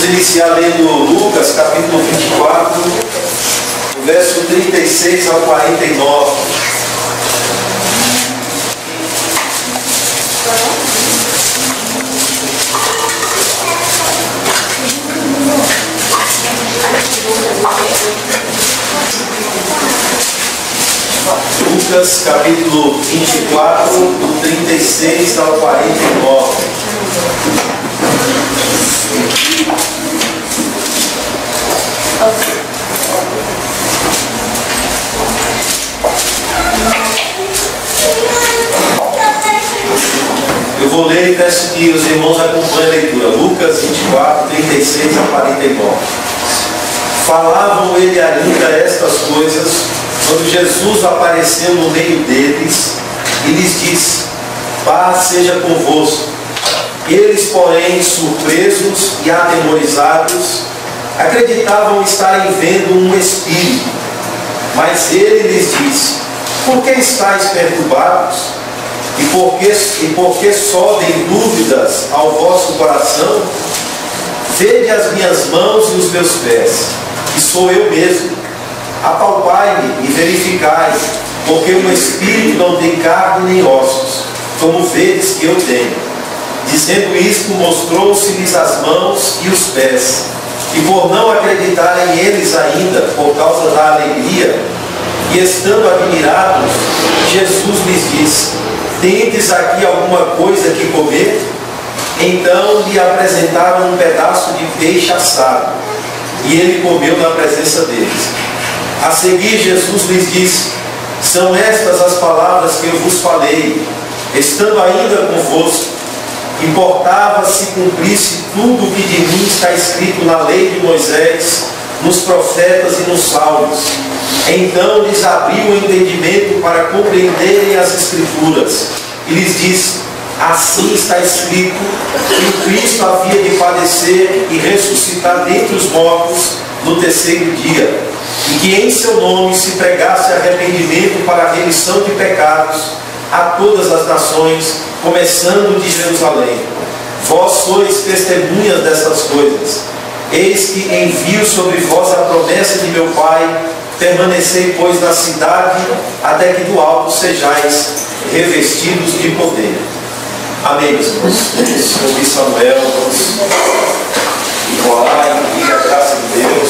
iniciar lendo Lucas, capítulo 24, verso 36 ao 49. Lucas, capítulo 24, do 36 ao 49. Eu vou ler e peço que os irmãos acompanhem a leitura. Lucas 24, 36 a 49. Falavam ele ainda estas coisas, quando Jesus apareceu no meio deles e lhes disse: paz seja convosco. Eles, porém, surpresos e atemorizados, acreditavam estarem vendo um espírito. Mas ele lhes disse: por que estáis perturbados? E por que sobem dúvidas ao vosso coração? Vede as minhas mãos e os meus pés, que sou eu mesmo. Apalpai-me e verificai, porque um espírito não tem carne nem ossos, como vedes que eu tenho. Dizendo isto, mostrou-se-lhes as mãos e os pés. E por não acreditarem eles ainda, por causa da alegria, e estando admirados, Jesus lhes disse: tendes aqui alguma coisa que comer? Então lhe apresentaram um pedaço de peixe assado, e ele comeu na presença deles. A seguir Jesus lhes disse: são estas as palavras que eu vos falei, estando ainda convosco. Importava se cumprisse tudo o que de mim está escrito na lei de Moisés, nos profetas e nos salmos. Então lhes abriu o entendimento para compreenderem as Escrituras, e lhes disse: assim está escrito que o Cristo havia de padecer e ressuscitar dentre os mortos no terceiro dia, e que em seu nome se pregasse arrependimento para a remissão de pecados a todas as nações, começando de Jerusalém. Vós sois testemunhas dessas coisas. Eis que envio sobre vós a promessa de meu Pai. Permanecei, pois, na cidade, até que do alto sejais revestidos de poder. Amém, meus irmãos. Vamos ouvir Samuel, vamos orar e pedir a graça de Deus.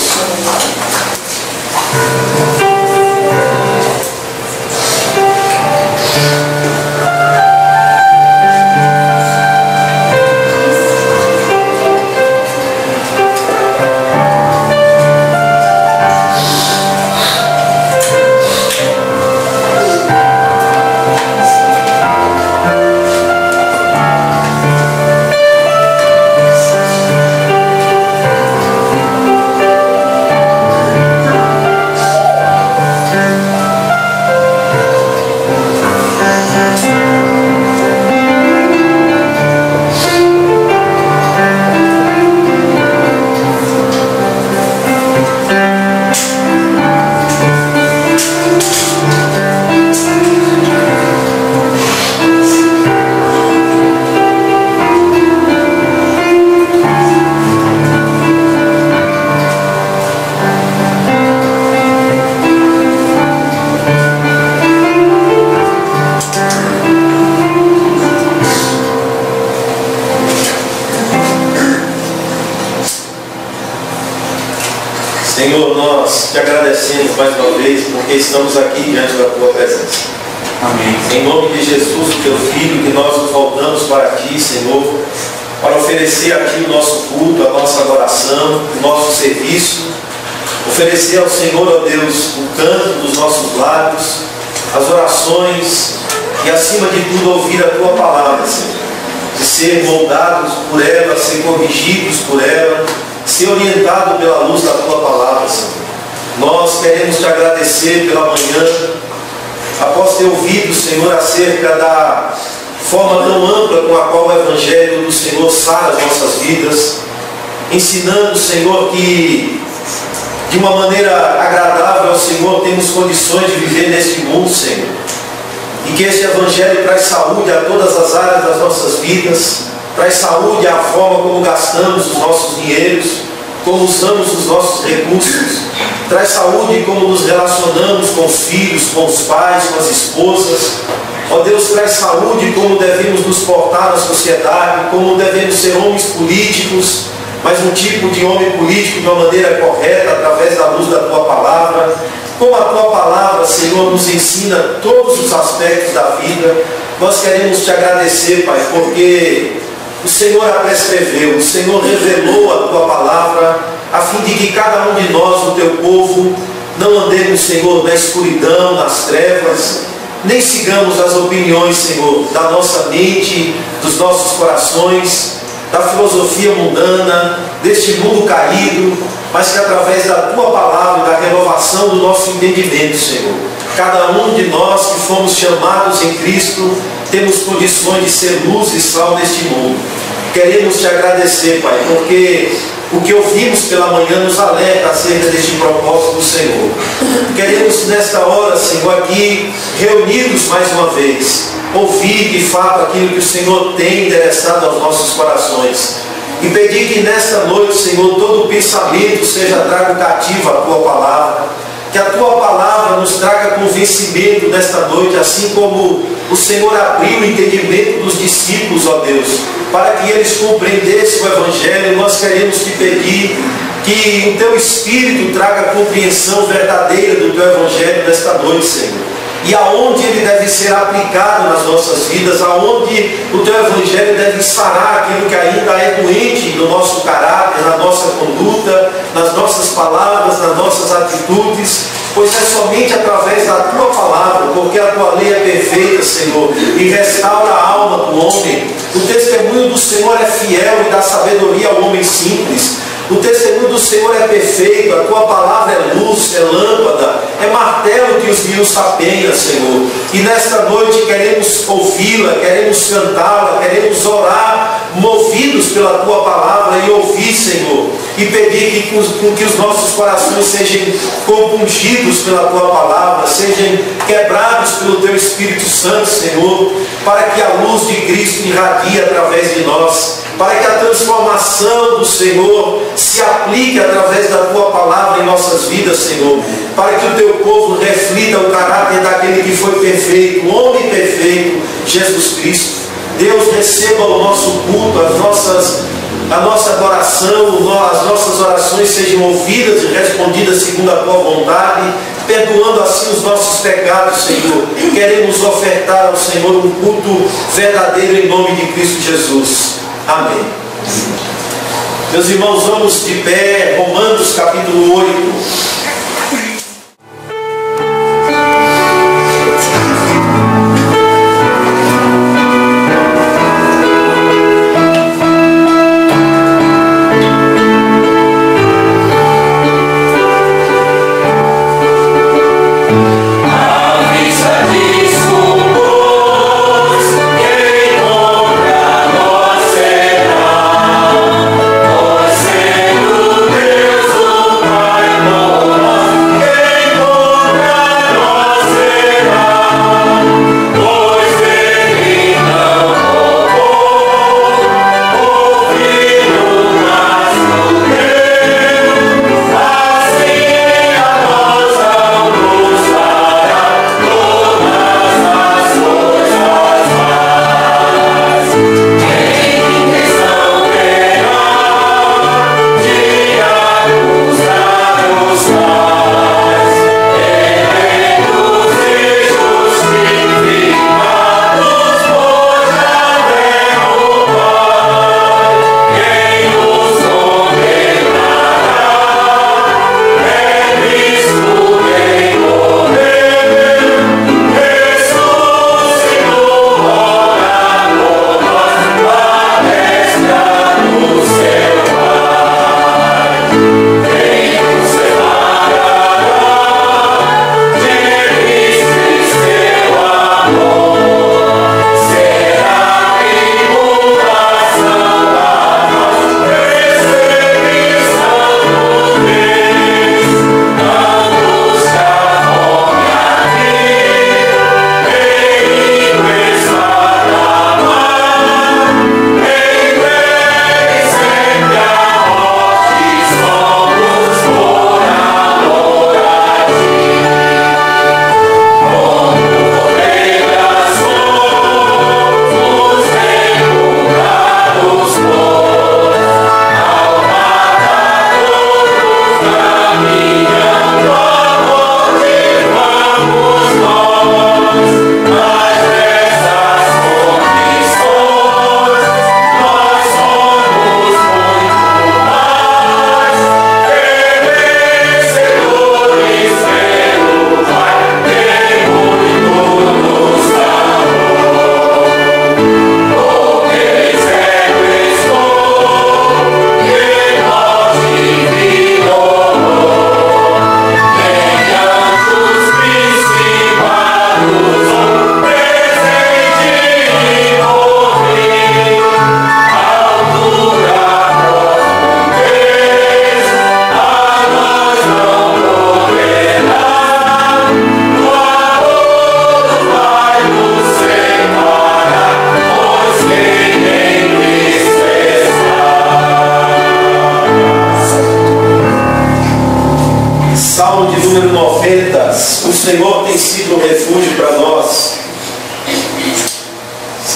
Senhor, nós te agradecemos mais uma vez porque estamos aqui diante da tua presença. Amém. Em nome de Jesus, o teu Filho, que nós nos voltamos para ti, Senhor, para oferecer aqui o nosso culto, a nossa adoração, o nosso serviço, oferecer ao Senhor, ó Deus, o canto dos nossos lábios, as orações e, acima de tudo, ouvir a tua palavra, Senhor, de ser moldados por ela, ser corrigidos por ela, ser orientado pela luz da tua palavra, Senhor. Nós queremos te agradecer pela manhã, após ter ouvido, Senhor, acerca da forma tão ampla com a qual o Evangelho do Senhor sara as nossas vidas, ensinando, Senhor, que de uma maneira agradável ao Senhor temos condições de viver neste mundo, Senhor, e que este Evangelho traz saúde a todas as áreas das nossas vidas, traz saúde à forma como gastamos os nossos dinheiros, como usamos os nossos recursos. Traz saúde em como nos relacionamos com os filhos, com os pais, com as esposas. Ó Deus, traz saúde em como devemos nos portar na sociedade, como devemos ser homens políticos, mas um tipo de homem político de uma maneira correta, através da luz da Tua Palavra. Como a Tua Palavra, Senhor, nos ensina todos os aspectos da vida, nós queremos Te agradecer, Pai, porque o Senhor a prescreveu, o Senhor revelou a Tua Palavra, a fim de que cada um de nós, o Teu povo, não andemos, Senhor, na escuridão, nas trevas, nem sigamos as opiniões, Senhor, da nossa mente, dos nossos corações, da filosofia mundana, deste mundo caído, mas que através da Tua Palavra e da renovação do nosso entendimento, Senhor, cada um de nós que fomos chamados em Cristo, temos condições de ser luz e sal neste mundo. Queremos Te agradecer, Pai, porque o que ouvimos pela manhã nos alerta acerca deste propósito do Senhor. Queremos nesta hora, Senhor, aqui reunidos mais uma vez, ouvir de fato aquilo que o Senhor tem endereçado aos nossos corações e pedir que nesta noite, Senhor, todo pensamento seja trago cativo à Tua Palavra, que a Tua Palavra nos traga convencimento nesta noite, assim como o Senhor abriu o entendimento dos discípulos, ó Deus, para que eles compreendessem o Evangelho. Nós queremos Te pedir que o Teu Espírito traga a compreensão verdadeira do Teu Evangelho nesta noite, Senhor. E aonde ele deve ser aplicado nas nossas vidas, aonde o Teu Evangelho deve sarar aquilo que ainda é doente no nosso caráter, na nossa conduta, nas nossas palavras, nas nossas atitudes, pois é somente através da Tua Palavra, porque a Tua lei é perfeita, Senhor, e restaura a alma do homem. O testemunho do Senhor é fiel e dá sabedoria ao homem simples. O testemunho do Senhor é perfeito, a Tua Palavra é luz, é lâmpada, é martelo que os guia sapenha, Senhor. E nesta noite queremos ouvi-la, queremos cantá-la, queremos orar, movidos pela Tua Palavra e ouvir, Senhor. E pedir que os nossos corações sejam compungidos pela Tua Palavra, sejam quebrados pelo Teu Espírito Santo, Senhor, para que a luz de Cristo irradie através de nós, para que a transformação do Senhor se aplique através da Tua Palavra em nossas vidas, Senhor, para que o Teu povo reflita o caráter daquele que foi perfeito, o homem perfeito, Jesus Cristo. Deus, receba o nosso culto, a nossa adoração, as nossas orações sejam ouvidas e respondidas segundo a Tua vontade, perdoando assim os nossos pecados, Senhor. Queremos ofertar ao Senhor um culto verdadeiro em nome de Cristo Jesus. Amém. Meus irmãos, vamos de pé, Romanos capítulo 8. Oh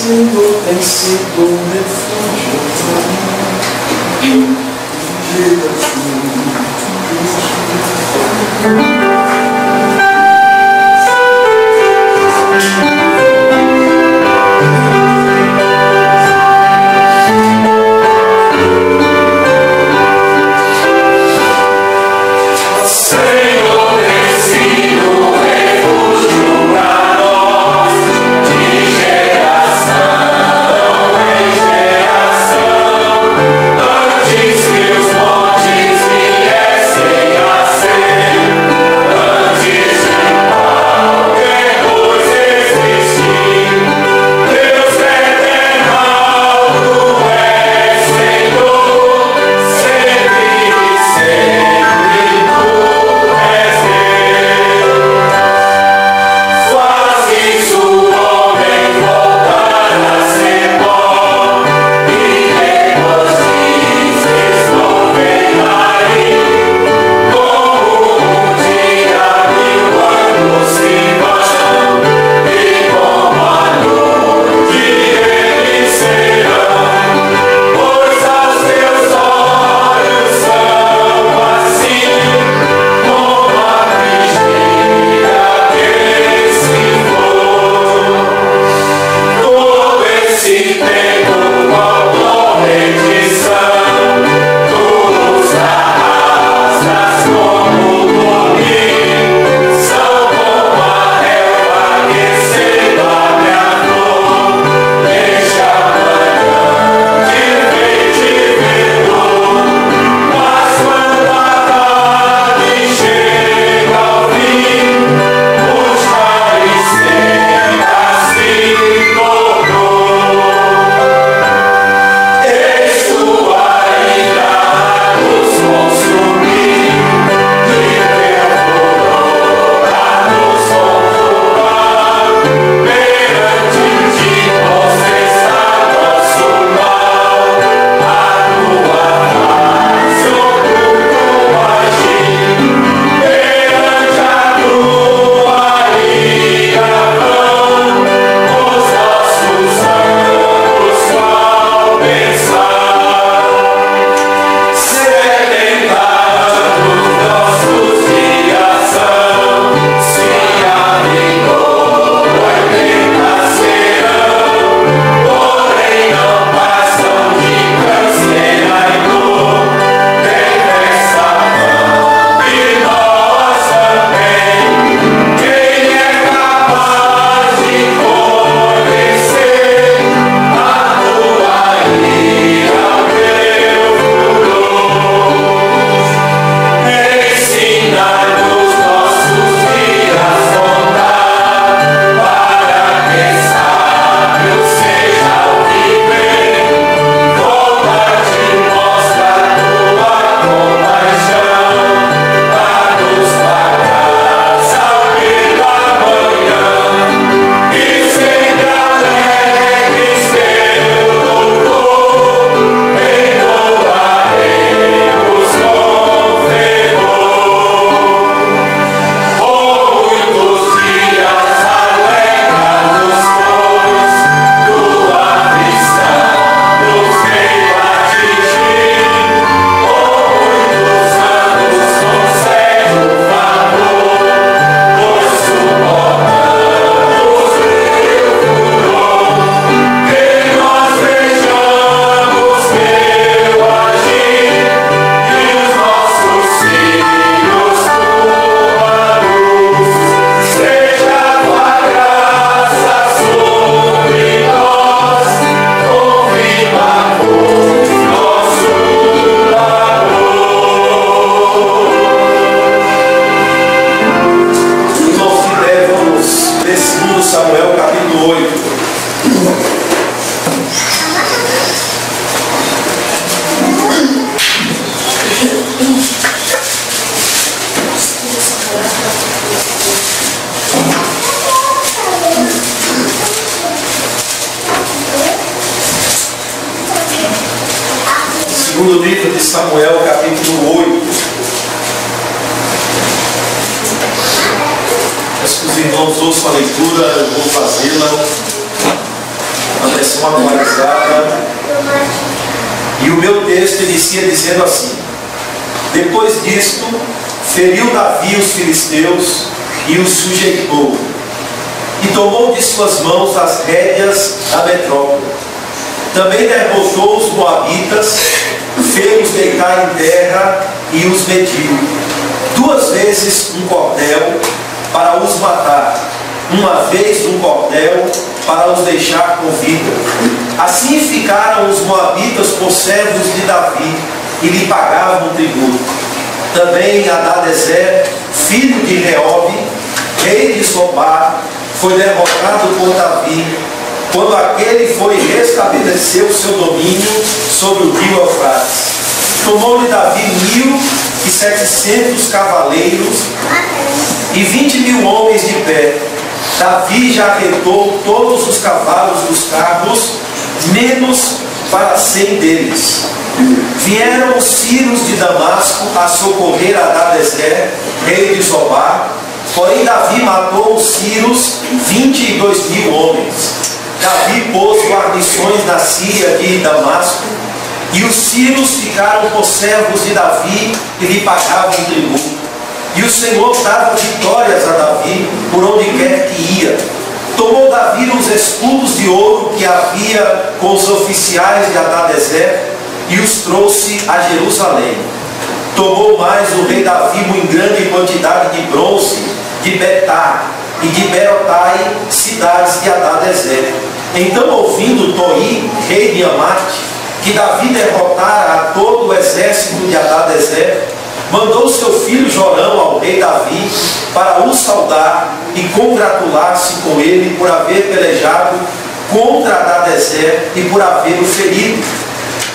Senhor tem sido um refúgio para mim. Segundo livro de Samuel, capítulo 8. Peço que os irmãos ouçam a leitura, eu vou fazê-la. versão atualizada. E o meu texto inicia dizendo assim: depois disto, feriu Davi os filisteus e os sujeitou, e tomou de suas mãos as rédeas da metrópole. Também derrotou os moabitas, fez-os deitar em terra e os mediu. 2 vezes um cordel para os matar, 1 vez um cordel para os deixar com vida. Assim ficaram os moabitas por servos de Davi e lhe pagavam tributo. Também Hadadezer, filho de Reobe, rei de Sobá, foi derrotado por Davi, quando aquele foi restabelecer o seu domínio sobre o rio Eufrates. Tomou-lhe Davi 1.700 cavaleiros e 20.000 homens de pé. Davi já arretou todos os cavalos dos carros, menos para 100 deles. Vieram os sírios de Damasco a socorrer Hadadezer, rei de Sobá, porém Davi matou os sírios 22.000 homens. Davi pôs guarnições na Síria de Damasco, e os sírios ficaram por servos de Davi e lhe pagavam tributo. E o Senhor dava vitórias a Davi por onde quer que ia. Tomou Davi os escudos de ouro que havia com os oficiais de Hadadezer e os trouxe a Jerusalém. Tomou mais o rei Davi muito grande quantidade de bronze de Betá e de Berotai, cidades de Hadadezer. Então, ouvindo Toi, rei de Amate, que Davi derrotara a todo o exército de Hadadezer, mandou seu filho Jorão ao rei Davi para o saudar e congratular-se com ele por haver pelejado contra Hadadezer e por haver-o ferido.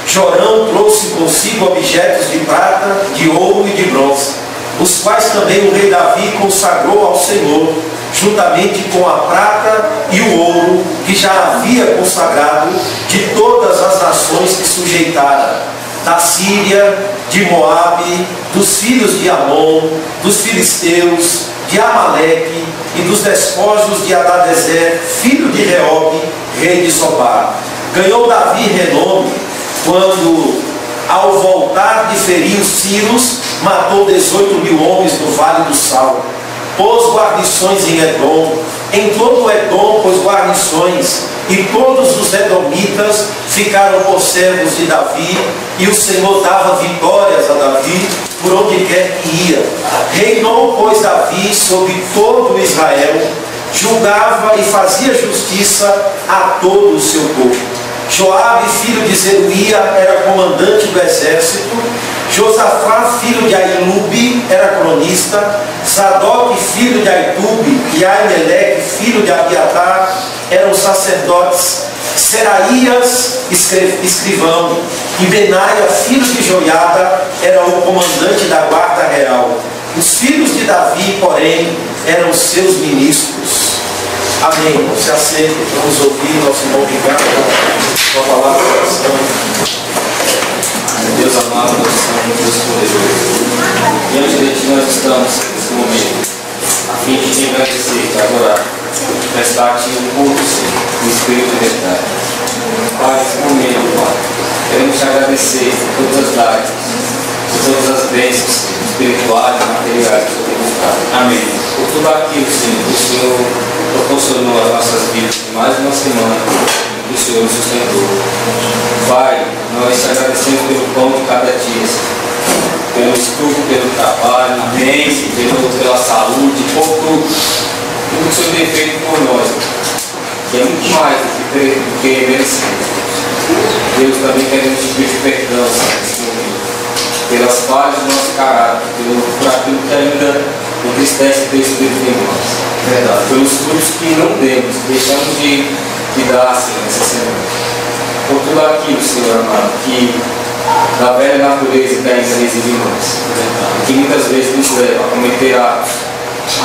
Jorão trouxe consigo objetos de prata, de ouro e de bronze, os quais também o rei Davi consagrou ao Senhor, juntamente com a prata e o ouro que já havia consagrado de todas as nações que sujeitara, da Síria, de Moabe, dos filhos de Amon, dos filisteus, de Amaleque e dos despojos de Hadadezer, filho de Reobe, rei de Sobá. Ganhou Davi renome quando, ao voltar de ferir os sírios, matou 18.000 homens no Vale do Sal. Pôs guarnições em Edom, em todo o Edom pôs guarnições, e todos os edomitas ficaram por servos de Davi, e o Senhor dava vitórias a Davi por onde quer que ia. Reinou, pois, Davi sobre todo Israel, julgava e fazia justiça a todo o seu povo. Joabe, filho de Zeruia, era comandante do exército. Josafá, filho de Ahilube, era cronista. Zadok, filho de Aitube, e Aimeleque, filho de Abiatar, eram sacerdotes. Seraías, escrivão, e Benaia, filho de Joiada, era o comandante da guarda real. Os filhos de Davi, porém, eram seus ministros. Amém. Se aceite, vamos ouvir nosso irmão Ricardo com a palavra de oração. Deus amado, nós estamos Deus poderoso. Diante de Ti nós estamos nesse momento, a fim de Te agradecer, Te adorar, prestar a Ti o culto, Senhor, no Espírito de verdade. Pai, nesse momento, Pai, queremos Te agradecer por todas as dádivas, por todas as bênçãos espirituais e materiais que o Senhor tem mostrado. Amém. Por tudo aquilo, Senhor, que o Senhor proporcionou às nossas vidas de mais uma semana, que o Senhor nos sustentou. Pai, nós te agradecemos pelo pão de cada dia, pelo estudo, pelo trabalho, amém, pela saúde, por tudo que o Senhor tem feito por nós, que é muito mais do que merecemos. Deus, também queremos te pedir perdão nesse momento, pelas falhas do nosso caráter, por aquilo que ainda entristece o teu Espírito em nós. Verdade. Pelos frutos que não demos, deixamos de dar, Senhor, nessa semana. Por tudo aquilo, Senhor amado, que da velha natureza que ainda reside em nós, que muitas vezes nos leva a cometer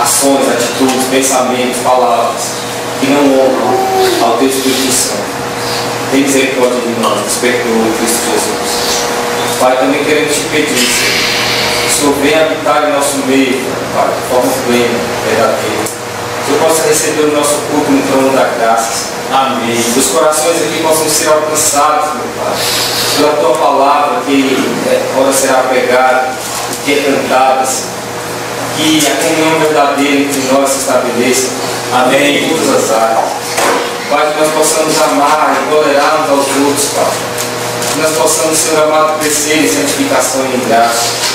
ações, atitudes, pensamentos, palavras que não honram ao teu Espírito Santo. Tem misericórdia de nós, nos perdoa em Cristo Jesus. Pai, também queremos te pedir, Senhor, que o Senhor venha habitar em nosso meio, Pai, de forma plena, verdadeira. Que o Senhor possa receber o nosso culto no trono da graça, Amém. Que os corações aqui possam ser alcançados, meu Pai, pela Tua palavra, que ora será pregada, que é cantada, que a comunhão verdadeira entre nós se estabeleça. Amém. Em todas as áreas. Pai, que nós possamos amar e tolerar uns aos outros, Pai. Que nós possamos, Senhor amado, crescer em santificação e em graça.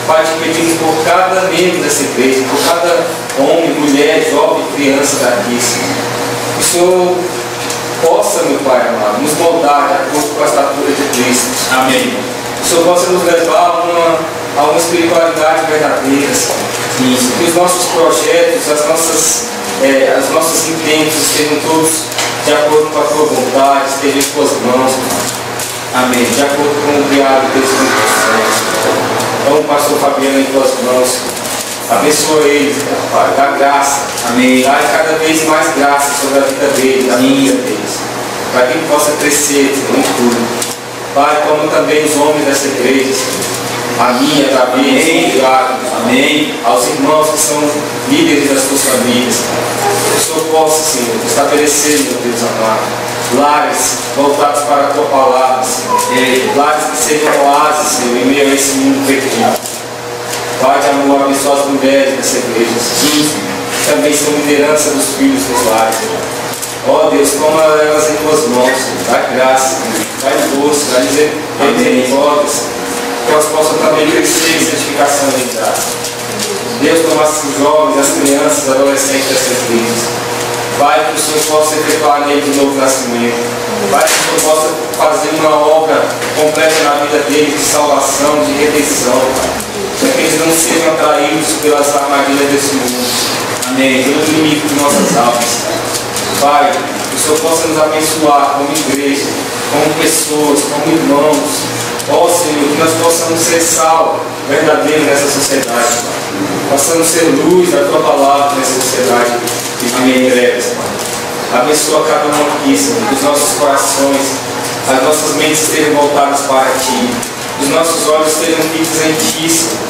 Pai, te pedimos por cada membro dessa igreja, por cada homem, mulher, jovem, criança daqui, Senhor. Que o Senhor possa, meu Pai amado, nos moldar de acordo com a estatura de Cristo. Amém. Que o Senhor possa nos levar a uma espiritualidade verdadeira, Senhor. Que os nossos projetos, os nossos intentos sejam todos de acordo com a Tua vontade, estejam em Tuas mãos, Pai. Amém. De acordo com o criado Deus Santo. Então, pastor Fabiano, em Tuas mãos, abençoa eles, Pai, dá graça, amém. Dá cada vez mais graça sobre a vida deles, da vida deles, para que possa crescer em tudo. Pai, toma também os homens dessa igreja, a minha, Davi, amém. Aos irmãos que são líderes das suas famílias, que o Senhor possa, Senhor, estabelecer, meu Deus amado, lares voltados para a Tua palavra, Senhor. Lares que sejam oásis, Senhor, em meio a esse mundo perdido. Pai de amor, abençoa as mulheres dessa igreja, Senhor, que também são liderança dos filhos dos lares. Ó Deus, toma elas em Tuas mãos, Senhor. Dá graça, dá força, dá misericórdia, que elas possam também crescer em santificação e em graça. Deus, toma os jovens, as crianças, os adolescentes dessas igrejas. Pai, que o Senhor possa efetuar nele de novo nascimento. Pai, que o Senhor possa fazer uma obra completa na vida deles, de salvação, de redenção, para que eles não sejam atraídos pelas armadilhas desse mundo. Amém. Pelo inimigo de nossas almas. Pai, que o Senhor possa nos abençoar como igreja, como pessoas, como irmãos. Ó Senhor, que nós possamos ser sal verdadeiro nessa sociedade, Pai. Possamos ser luz da Tua palavra nessa sociedade que vive em trevas, Pai. Abençoa cada um aqui, Senhor, que os nossos corações, as nossas mentes estejam voltadas para Ti, que os nossos olhos estejam fixos em Ti, Senhor.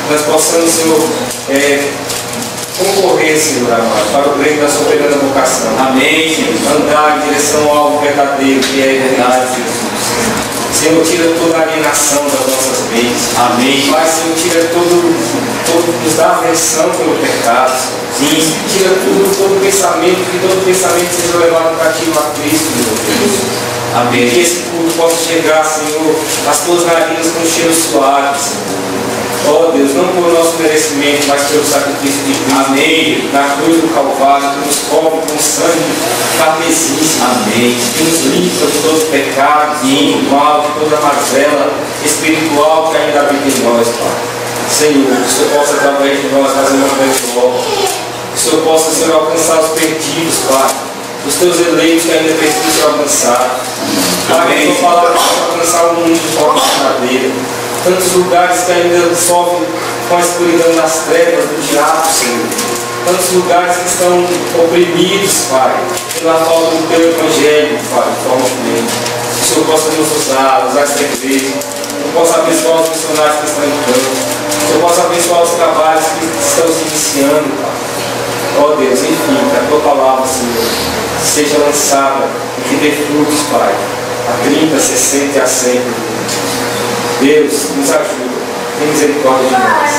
Que nós possamos, Senhor, concorrer, Senhor amado, para o prêmio da soberana vocação. Amém, Senhor. Andar em direção ao algo verdadeiro, que é a verdade, Jesus. Senhor, tira toda a alienação das nossas mentes. Amém. Pai, Senhor, tira nos dá aversão pelo pecado. Sim. Tira todo pensamento, que todo pensamento seja levado cativo a Cristo, meu Deus. Amém. Que esse culto possa chegar, Senhor, às Tuas narinas com cheiro suave, Senhor. Ó Deus, não por nosso merecimento, mas pelo sacrifício de Cristo. Amém. Na cruz do Calvário, que nos cobre com sangue carmesim. Amém. Que nos limpa de todo pecado, de todo mal, de toda mazela espiritual que ainda habita em nós, Pai. Senhor, que o Senhor possa, através de nós, fazer uma grande obra. Que o Senhor possa, Senhor, alcançar os perdidos, Pai. Os Teus eleitos que ainda precisam ser alcançados. Pai, que a Tua palavra possa alcançar o mundo de forma verdadeira. Tantos lugares que ainda sofrem com a escuridão das trevas do diabo, Senhor. Tantos lugares que estão oprimidos, Pai, pela falta do Teu Evangelho, Pai, de forma plena. Que o Senhor possa nos usar esta igreja. Que eu possa abençoar os missionários que estão em campo. Que eu possa abençoar os trabalhos que estão se iniciando, Pai. Ó Deus, enfim, que a Tua palavra, Senhor, seja lançada e que dê frutos, Pai, a 30, 60 e a 100. Deus, nos ajuda, tem misericórdia de nós.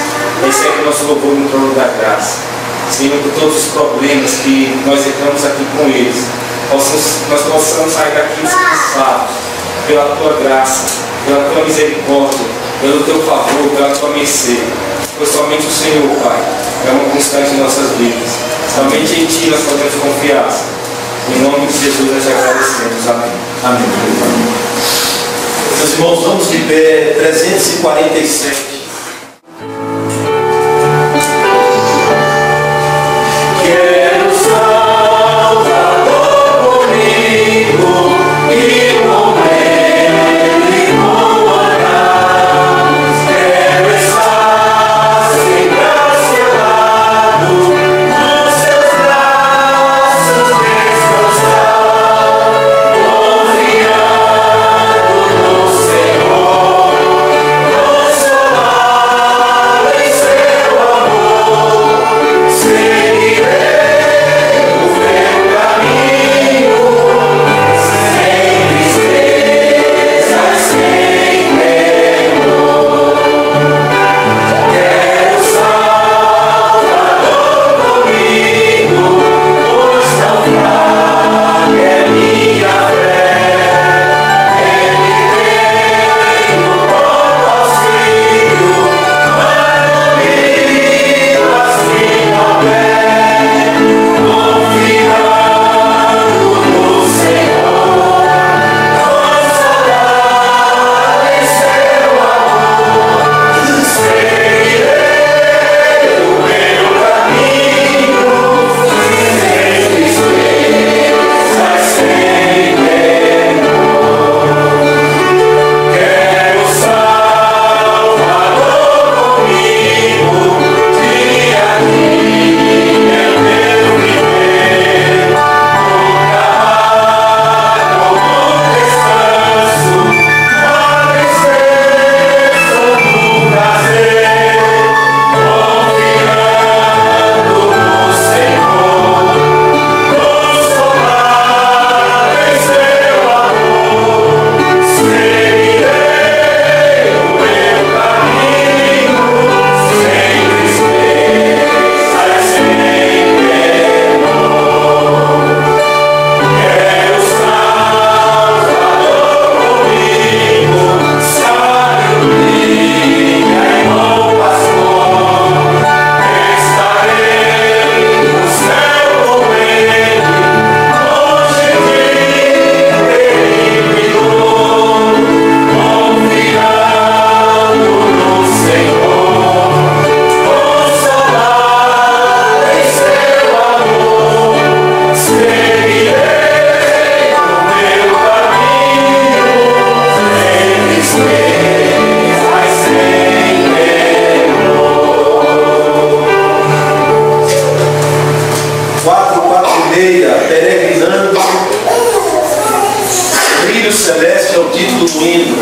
Recebe nosso louvor no trono da graça. Senhor, por todos os problemas que nós entramos aqui com eles, nós possamos sair daqui descansados pela Tua graça, pela Tua misericórdia, pelo Teu favor, pela Tua mercê. Pois somente o Senhor, Pai, é uma constante em nossas vidas. Somente em Ti nós podemos confiar. Em nome de Jesus nós te agradecemos. Amém. Amém. Meus irmãos, vamos de pé, 347. Senhor, Filho Celeste é o título do hino.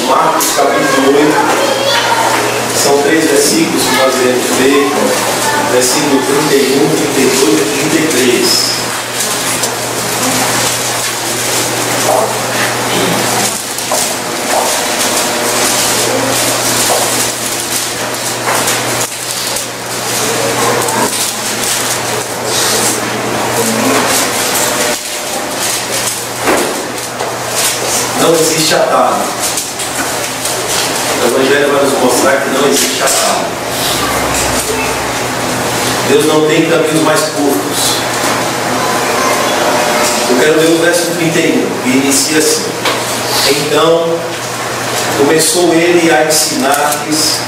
Marcos capítulo 8, são 3 versículos que nós iremos ler, versículo 31, 32 e 33. Não existe atalho. O Evangelho vai nos mostrar que não existe atalho. Deus não tem caminhos mais curtos. Eu quero ler o verso 31, que inicia assim: Então começou ele a ensinar-lhes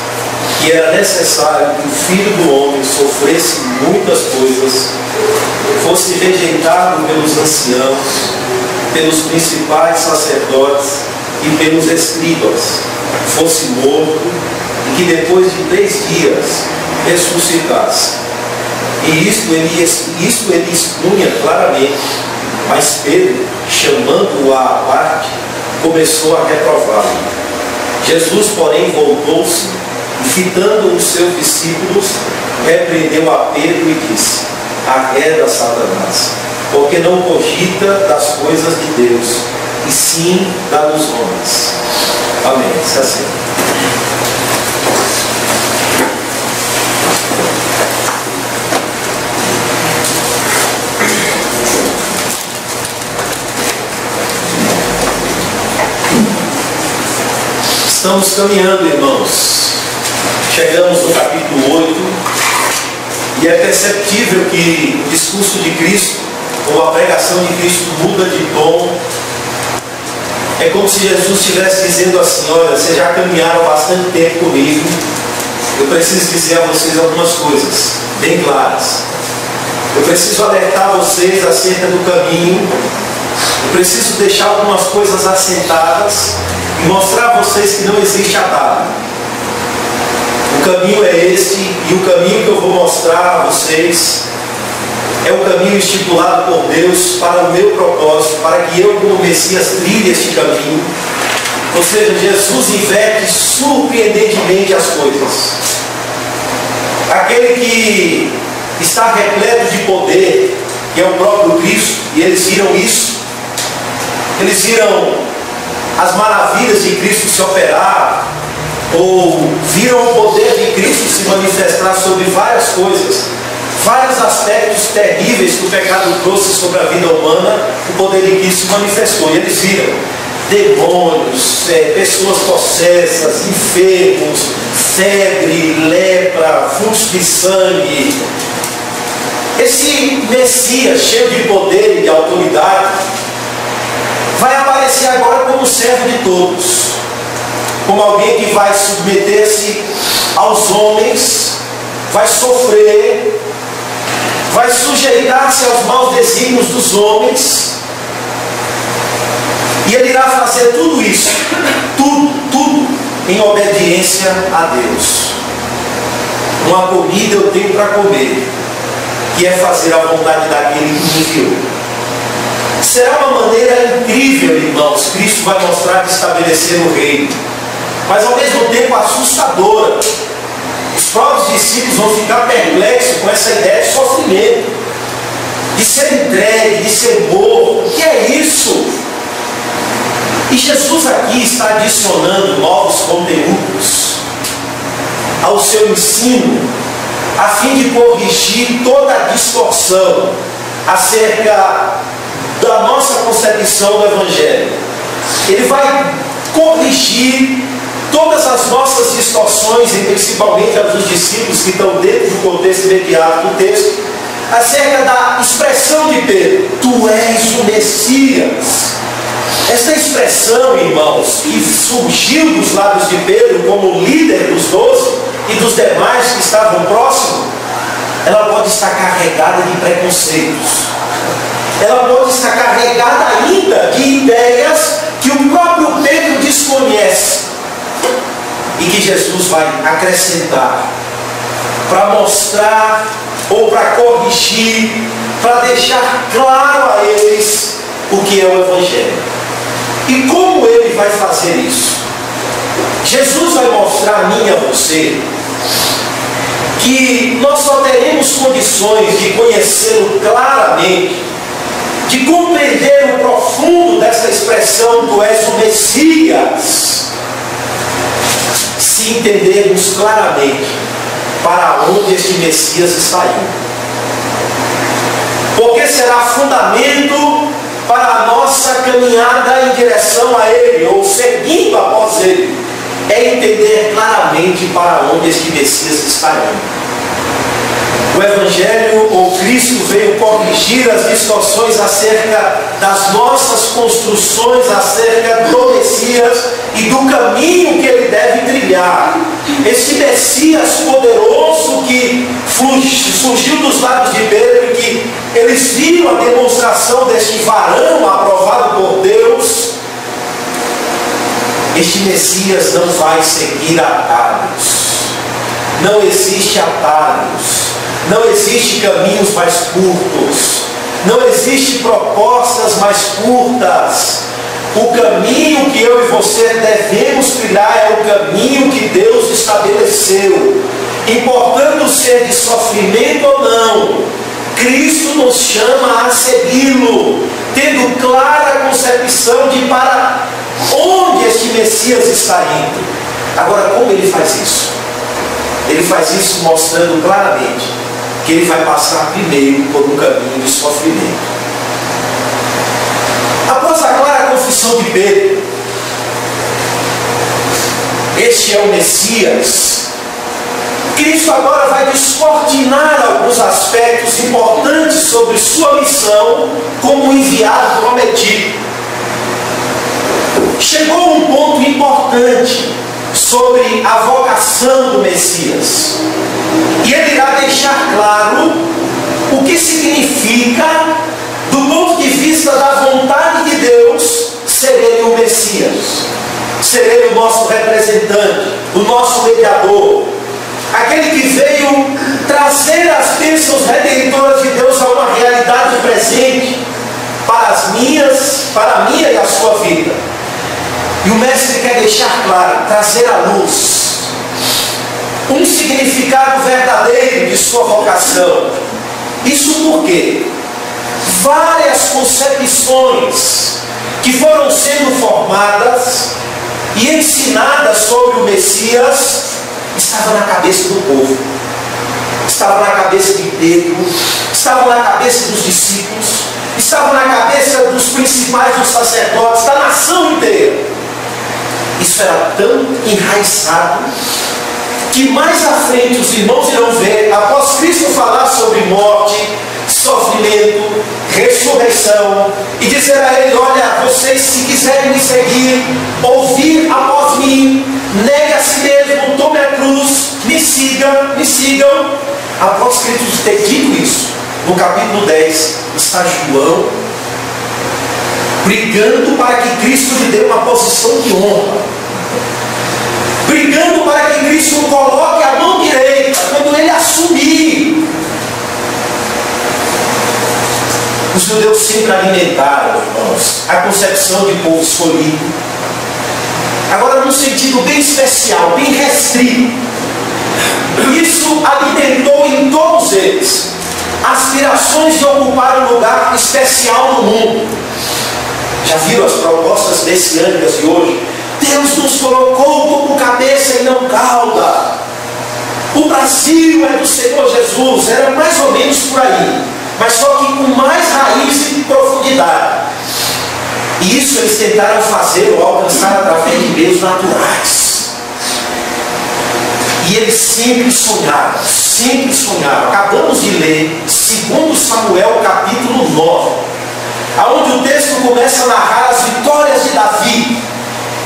que era necessário que o Filho do Homem sofresse muitas coisas, fosse rejeitado pelos anciãos, pelos principais sacerdotes e pelos escribas, fosse morto e que depois de 3 dias ressuscitasse. E isto ele expunha claramente, mas Pedro, chamando-o à parte, começou a reprová-lo. Jesus, porém, voltou-se e, fitando os seus discípulos, repreendeu a Pedro e disse: Arreda, Satanás, porque não cogita das coisas de Deus, e sim das dos homens. Amém. Se assim. Estamos caminhando, irmãos. Chegamos no capítulo 8. E é perceptível que o discurso de Cristo, ou a pregação de Cristo, muda de tom. É como se Jesus estivesse dizendo assim: olha, vocês já caminharam bastante tempo comigo, eu preciso dizer a vocês algumas coisas bem claras. Eu preciso alertar vocês acerca do caminho. Eu preciso deixar algumas coisas assentadas e mostrar a vocês que não existe atalho. O caminho é este, e o caminho que eu vou mostrar a vocês é o caminho estipulado por Deus para o meu propósito, para que eu, como Messias, trilhe este caminho. Ou seja, Jesus inverte surpreendentemente as coisas. Aquele que está repleto de poder, que é o próprio Cristo, e eles viram isso. Eles viram as maravilhas de Cristo se operar, ou viram o poder de Cristo se manifestar sobre várias coisas, vários aspectos terríveis que o pecado trouxe sobre a vida humana. O poder de Cristo se manifestou, e eles viram demônios, pessoas possessas, enfermos, febre, lepra, fluxo de sangue. Esse Messias cheio de poder e de autoridade vai aparecer agora como servo de todos, como alguém que vai submeter-se aos homens, vai sofrer, vai sujeitar-se aos maus desígnios dos homens, e ele irá fazer tudo isso, tudo em obediência a Deus. Uma comida eu tenho para comer, que é fazer a vontade daquele que me enviou. Será uma maneira incrível, irmãos, Cristo vai mostrar de estabelecer o reino, mas ao mesmo tempo assustadora. Os próprios discípulos vão ficar perplexos com essa ideia de sofrimento, de ser entregue, de ser morto. O que é isso? E Jesus aqui está adicionando novos conteúdos ao seu ensino, a fim de corrigir toda a distorção acerca da nossa concepção do Evangelho. Ele vai corrigir todas as nossas distorções, e principalmente as dos discípulos que estão dentro do contexto imediato do texto, acerca da expressão de Pedro: tu és o Messias. Esta expressão, irmãos, que surgiu dos lábios de Pedro como líder dos 12 e dos demais que estavam próximos, ela pode estar carregada de preconceitos. Ela pode estar carregada ainda de ideias que o próprio Pedro desconhece e que Jesus vai acrescentar para mostrar ou para corrigir, para deixar claro a eles o que é o Evangelho. E como ele vai fazer isso? Jesus vai mostrar a mim e a você que nós só teremos condições de conhecê-lo claramente, de compreender o profundo dessa expressão tu és o Messias, se entendermos claramente para onde este Messias está indo. Porque será fundamento para a nossa caminhada em direção a Ele, ou seguindo após Ele, é entender claramente para onde este Messias está indo. O Evangelho, ou Cristo, veio corrigir as distorções acerca das nossas construções, acerca do Messias e do caminho que ele deve trilhar. Esse Messias poderoso que surgiu dos lábios de Pedro, e que eles viram a demonstração deste varão aprovado por Deus. Este Messias não vai seguir atalhos. Não existe atalhos. Não existe caminhos mais curtos. Não existe propostas mais curtas. O caminho que eu e você devemos trilhar é o caminho que Deus estabeleceu. Importando ser de sofrimento ou não, Cristo nos chama a segui-lo, tendo clara concepção de para onde este Messias está indo. Agora, como ele faz isso? Ele faz isso mostrando claramente que ele vai passar primeiro por um caminho de sofrimento. Após a clara confissão de Pedro, este é o Messias, Cristo agora vai descortinar alguns alguns aspectos importantes sobre sua missão como enviado prometido. Chegou um ponto importante sobre a vocação do Messias. E ele irá deixar claro o que significa, do ponto de vista da vontade de Deus, ser ele o Messias, ser ele o nosso representante, o nosso mediador, aquele que veio trazer as bênçãos redentoras de Deus a uma realidade presente para a minha e a sua vida. E o mestre quer deixar claro, trazer à luz um significado verdadeiro de sua vocação. Isso porque várias concepções que foram sendo formadas e ensinadas sobre o Messias estavam na cabeça do povo, estavam na cabeça de Pedro, estavam na cabeça dos discípulos, estavam na cabeça dos principais dos sacerdotes, da nação inteira. Isso era tão enraizado que mais à frente os irmãos irão ver, após Cristo falar sobre morte, sofrimento, ressurreição, e dizer a ele: olha, vocês, se quiserem me seguir, ouvir após mim, negue a si mesmo, tome a cruz, me sigam. Após Cristo ter dito isso, no capítulo 10, está João brigando para que Cristo lhe dê uma posição de honra, brigando para que Cristo coloque a mão direita quando ele assumir. Os judeus sempre alimentaram, irmãos, a concepção de povo escolhido, agora num sentido bem especial, bem restrito. Isso alimentou em todos eles aspirações de ocupar um lugar especial no mundo. Já viram as propostas messiânicas de hoje? Deus nos colocou como cabeça e não cauda. O Brasil é do Senhor Jesus. Era mais ou menos por aí, mas só que com mais raiz e profundidade. E isso eles tentaram fazer ou alcançar através de meios naturais. E eles sempre sonharam. Acabamos de ler 2 Samuel capítulo 9, onde o texto começa a narrar as vitórias de Davi.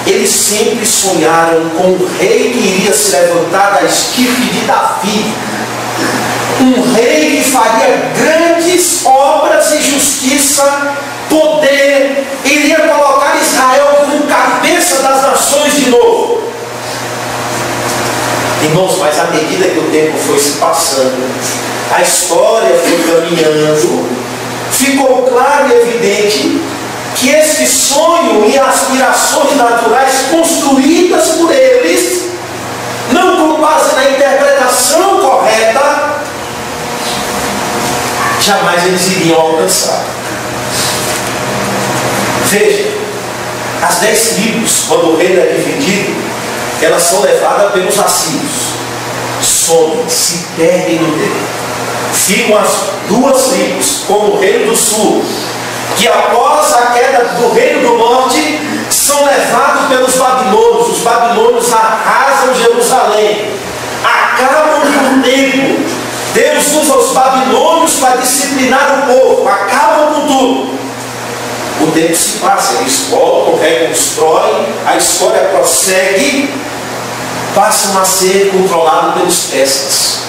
Eles sempre sonharam com um rei que iria se levantar da estirpe de Davi, um rei que faria grandes obras e justiça, poder, iria colocar Israel como cabeça das nações de novo. Irmãos, mas à medida que o tempo foi se passando, a história foi caminhando, ficou claro e evidente que esse sonho e aspirações naturais construídas por eles, não com base na interpretação correta, jamais eles iriam alcançar. Veja, as 10 tribos, quando o reino é dividido, elas são levadas pelos assírios, somem, se perdem no tempo. Ficam as 2 tribos, como o reino do sul, que após a queda do reino do norte, são levados pelos babilônios. Os babilônios arrasam Jerusalém, acabam com o templo. Deus usa os babilônios para disciplinar o povo, acabam com tudo. O tempo se passa, eles voltam, reconstroem, a história prossegue, passam a ser controlados pelos persas,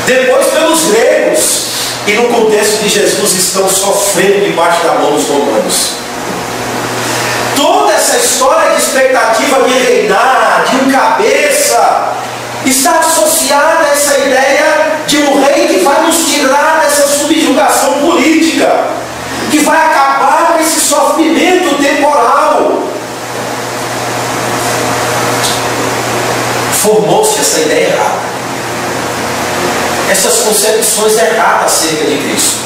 depois pelos gregos, e no contexto de Jesus estão sofrendo debaixo da mão dos romanos. Toda essa história de expectativa de reinar, de um cabeça, está associada a essa ideia de um rei que vai nos tirar dessa subjugação política, que vai acabar com esse sofrimento temporal. Formou-se essa ideia errada, essas concepções erradas acerca de Cristo.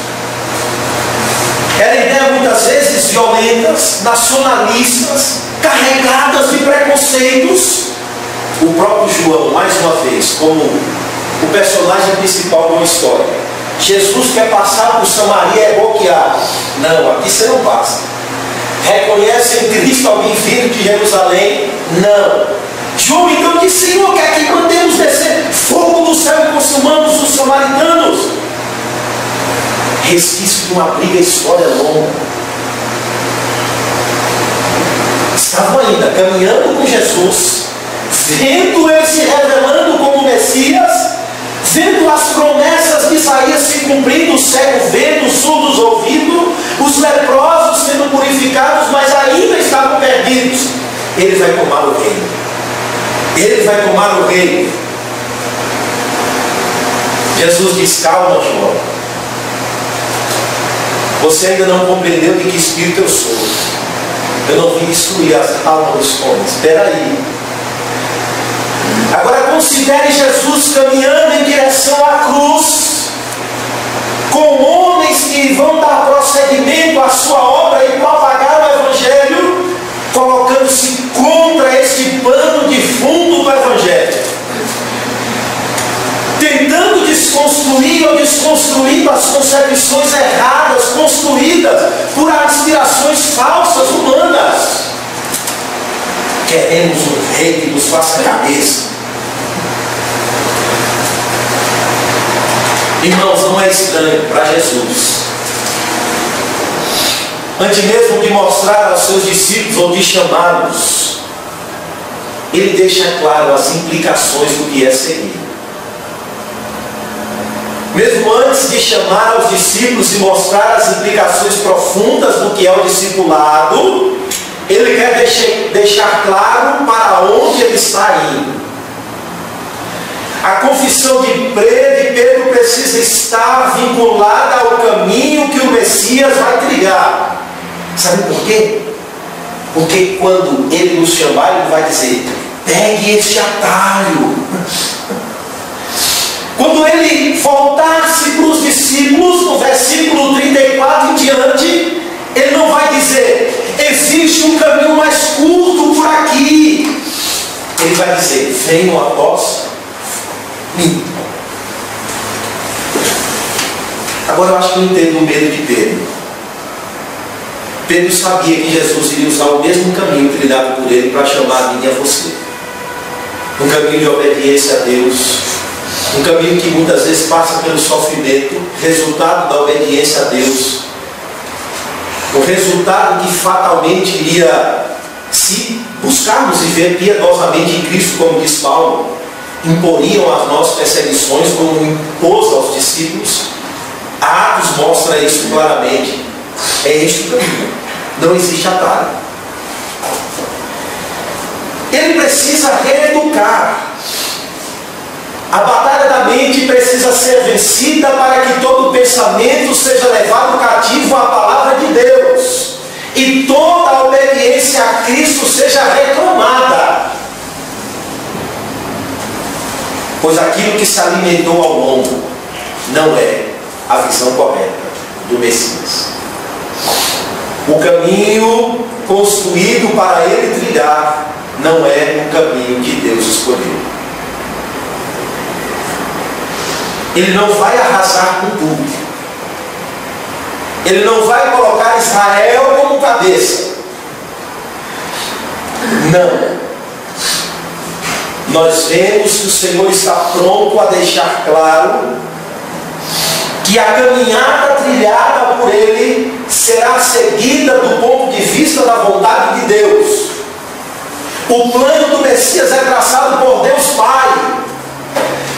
Era ideia muitas vezes violentas, nacionalistas, carregadas de preconceitos. O próprio João, mais uma vez, como o personagem principal de uma história, Jesus quer passar por Samaria, é bloqueado. Não, aqui você não passa. Reconhece em Cristo alguém vindo de Jerusalém? Não. João então diz: Senhor, quer que mandemos descer fogo do céu e consumamos os samaritanos? resquício de uma briga, história longa. Estavam ainda caminhando com Jesus, vendo ele se revelando como Messias, vendo as promessas de Isaías se cumprindo, o cego vendo, os surdos ouvindo, os leprosos sendo purificados, mas ainda estavam perdidos. Ele vai tomar o reino. Ele vai tomar o reino. Jesus diz: calma, João. Você ainda não compreendeu de que espírito eu sou. Eu não vim destruir as almas dos homens. Espera aí. Agora considere Jesus caminhando em direção à cruz, com homens que vão dar prosseguimento à sua obra e propagar o Evangelho, colocando-se contra este pano de fundo do Evangelho, tentando desconstruir ou desconstruindo as concepções erradas, construídas por aspirações falsas humanas. Queremos um rei que nos faça cabeça. Irmãos, não é estranho para Jesus, antes mesmo de mostrar aos seus discípulos ou de chamá-los, ele deixa claro as implicações do que é seguir. Mesmo antes de chamar aos discípulos e mostrar as implicações profundas do que é o discipulado, ele quer deixar claro para onde ele está indo. A confissão de Pedro precisa estar vinculada ao caminho que o Messias vai trilhar. Sabe por quê? Porque quando ele nos chamar, ele vai dizer: pegue este atalho. Quando ele voltar-se para os discípulos, no versículo 34 em diante, ele não vai dizer: existe um caminho mais curto por aqui. Ele vai dizer: venham após mim. Agora eu acho que eu entendo o medo de Pedro. Pedro sabia que Jesus iria usar o mesmo caminho trilhado por ele para chamar a mim e a você. Um caminho de obediência a Deus, um caminho que muitas vezes passa pelo sofrimento, resultado da obediência a Deus, o resultado que fatalmente iria, se buscarmos viver piedosamente em Cristo, como diz Paulo, imporiam as nossas perseguições, como impôs aos discípulos. Atos mostra isso claramente. É este o caminho, não existe atalho. Ele precisa reeducar. A batalha da mente precisa ser vencida para que todo pensamento seja levado cativo à palavra de Deus e toda a obediência a Cristo seja reclamada. Pois aquilo que se alimentou ao longo não é a visão correta do Messias. O caminho construído para ele trilhar não é o caminho que Deus escolheu. Ele não vai arrasar com tudo. Ele não vai colocar Israel como cabeça. Não. Nós vemos que o Senhor está pronto a deixar claro que a caminhada trilhada por ele será seguida do ponto de vista da vontade de Deus. O plano do Messias é traçado por Deus Pai,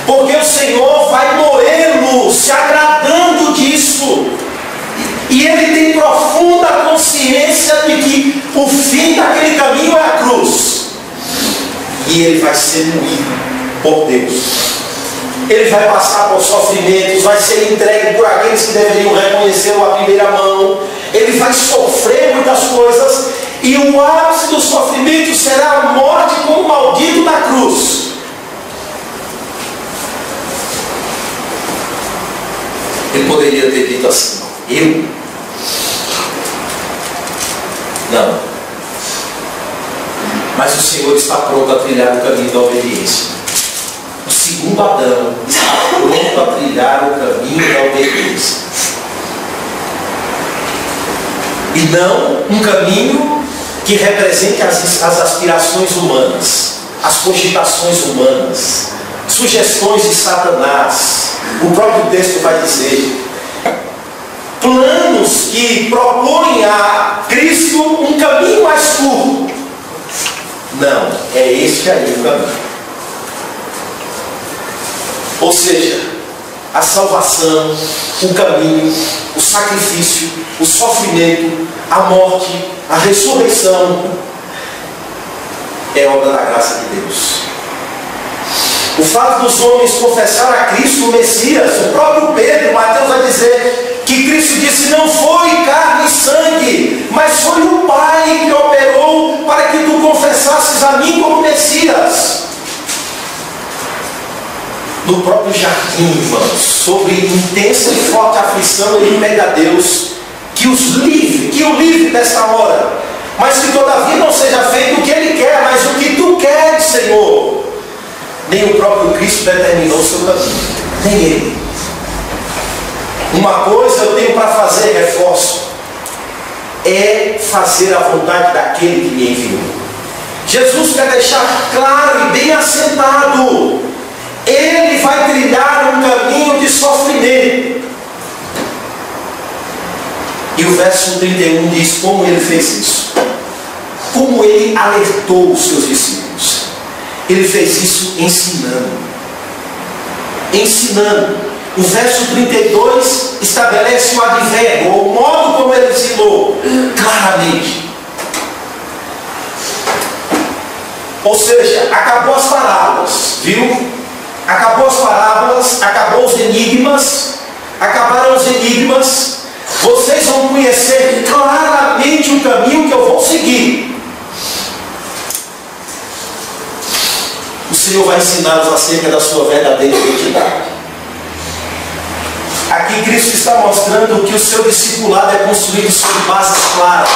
porque o Senhor vai moê-lo, se agradando disso. E ele tem profunda consciência de que o fim daquele caminho é a cruz. E ele vai ser moído por Deus. Ele vai passar por sofrimentos, vai ser entregue por aqueles que deveriam reconhecê-lo à primeira mão. Ele vai sofrer muitas coisas. E o ápice do sofrimento será a morte como maldito na cruz. Ele poderia ter dito assim: eu? Não. Mas o Senhor está pronto a trilhar o caminho da obediência. O segundo Adão está pronto a trilhar o caminho da obediência. E não um caminho que represente as aspirações humanas, as cogitações humanas, sugestões de Satanás. O próprio texto vai dizer: planos que propõem a Cristo um caminho mais curto. Não, é este aí o caminho. Ou seja, a salvação, o caminho, o sacrifício, o sofrimento, a morte, a ressurreição é obra da graça de Deus. O fato dos homens confessar a Cristo o Messias, o próprio Pedro, Mateus vai dizer que Cristo disse: não foi carne e sangue, mas foi o Pai que operou para que tu confessasses a mim como Messias. No próprio jardim, irmãos, sobre intensa e forte aflição, ele pede a Deus que o livre dessa hora, mas que todavia não seja feito o que ele quer, mas o que tu queres, Senhor. Nem o próprio Cristo determinou o seu caminho, nem ele. Uma coisa eu tenho para fazer, reforço, é fazer a vontade daquele que me enviou. Jesus quer deixar claro e bem assentado: ele vai trilhar um caminho de sofrimento. E o verso 31 diz como ele fez isso, como ele alertou os seus discípulos. Ele fez isso ensinando. O verso 32 estabelece o advérbio, ou o modo como ele ensinou, claramente. Ou seja, acabou as parábolas, viu? Acabou as parábolas, acabou os enigmas, acabaram os enigmas. Vocês vão conhecer claramente o caminho que eu vou seguir. O Senhor vai ensiná-los acerca da sua verdadeira identidade. Aqui Cristo está mostrando que o seu discipulado é construído sobre bases claras.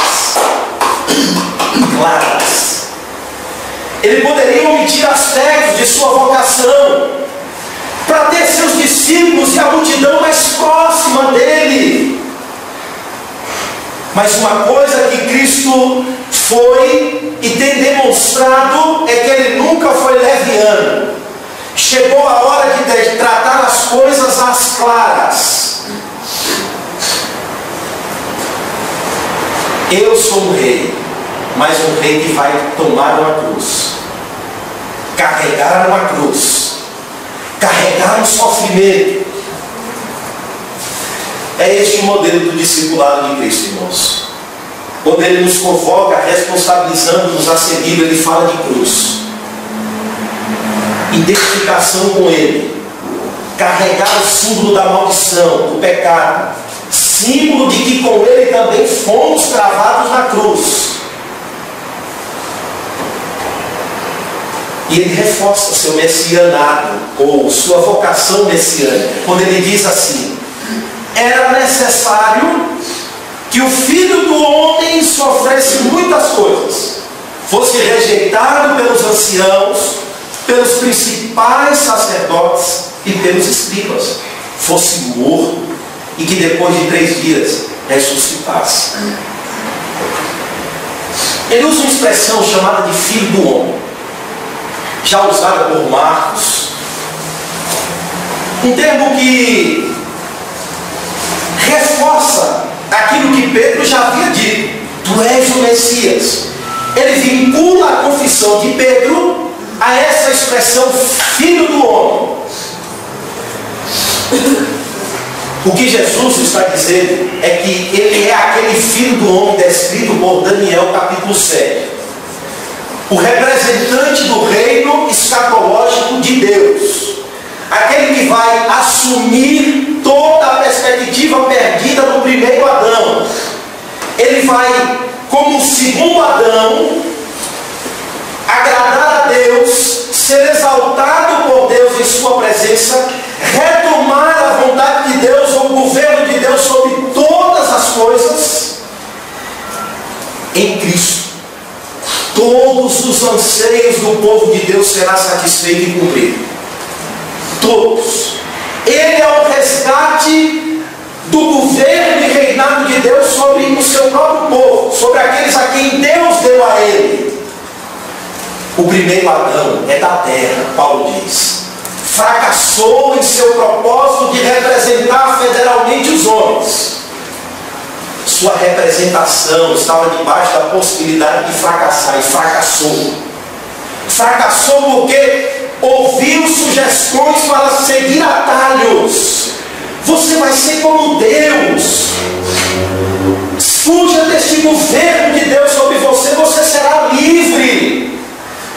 Ele poderia omitir aspectos de sua vocação para ter seus discípulos e a multidão mais próxima dele. Mas uma coisa que Cristo foi e tem demonstrado é que ele nunca foi leviano. Chegou a hora de tratar as coisas às claras. Eu sou um rei, mas um rei que vai tomar uma cruz, carregar uma cruz, carregar um sofrimento. É este o modelo do discipulado de Cristo, irmãos. Quando ele nos convoca, responsabilizando-nos a seguir, ele fala de cruz, identificação com ele, carregar o símbolo da maldição, do pecado, símbolo de que com ele também fomos cravados na cruz. E ele reforça seu messianato, ou sua vocação messiânica, quando ele diz assim: era necessário que o Filho do Homem sofresse muitas coisas, fosse rejeitado pelos anciãos, pelos principais sacerdotes e pelos escribas, fosse morto e que depois de 3 dias ressuscitasse. Ele usa uma expressão chamada de Filho do Homem, já usada por Marcos, um termo que reforça aquilo que Pedro já havia dito: tu és o Messias. Ele vincula a confissão de Pedro a essa expressão Filho do Homem. O que Jesus está dizendo é que ele é aquele Filho do Homem descrito por Daniel capítulo 7, o representante do reino escatológico de Deus, aquele que vai assumir toda a perspectiva perdida no primeiro Adão. Ele vai, como o segundo Adão, agradar a Deus, ser exaltado por Deus em sua presença, retomar a vontade de Deus, o governo de Deus sobre todas as coisas. Em Cristo, todos os anseios do povo de Deus serão satisfeitos e cumpridos. Todos. Ele é o resgate do governo e reinado de Deus sobre o seu próprio povo, sobre aqueles a quem Deus deu a ele. O primeiro Adão é da terra, Paulo diz. Fracassou em seu propósito de representar federalmente os homens. sua representação estava debaixo da possibilidade de fracassar, e fracassou. Fracassou porque ouviu sugestões para seguir atalhos. Você vai ser como Deus. Fuja deste governo de Deus sobre você, você será livre.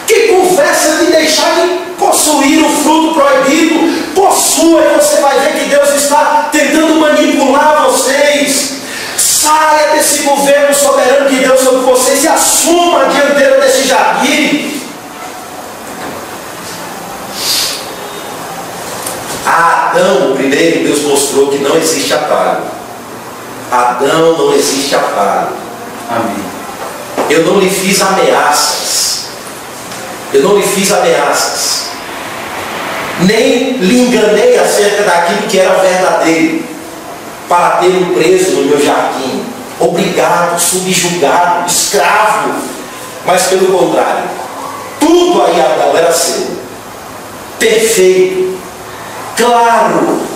Que conversa de deixar de possuir o fruto proibido? Possua e você vai ver que Deus está tentando manipular vocês. Saia desse governo soberano de Deus sobre vocês e assuma a dianteira desse jardim. A Adão, o primeiro, Deus mostrou que não existe atalho. Adão, não existe atalho. Amém. Eu não lhe fiz ameaças. Eu não lhe fiz ameaças. Nem lhe enganei acerca daquilo que era verdadeiro, para tê-lo preso no meu jardim, obrigado, subjugado, escravo. Mas pelo contrário, tudo aí, Adão, era seu. Perfeito, claro,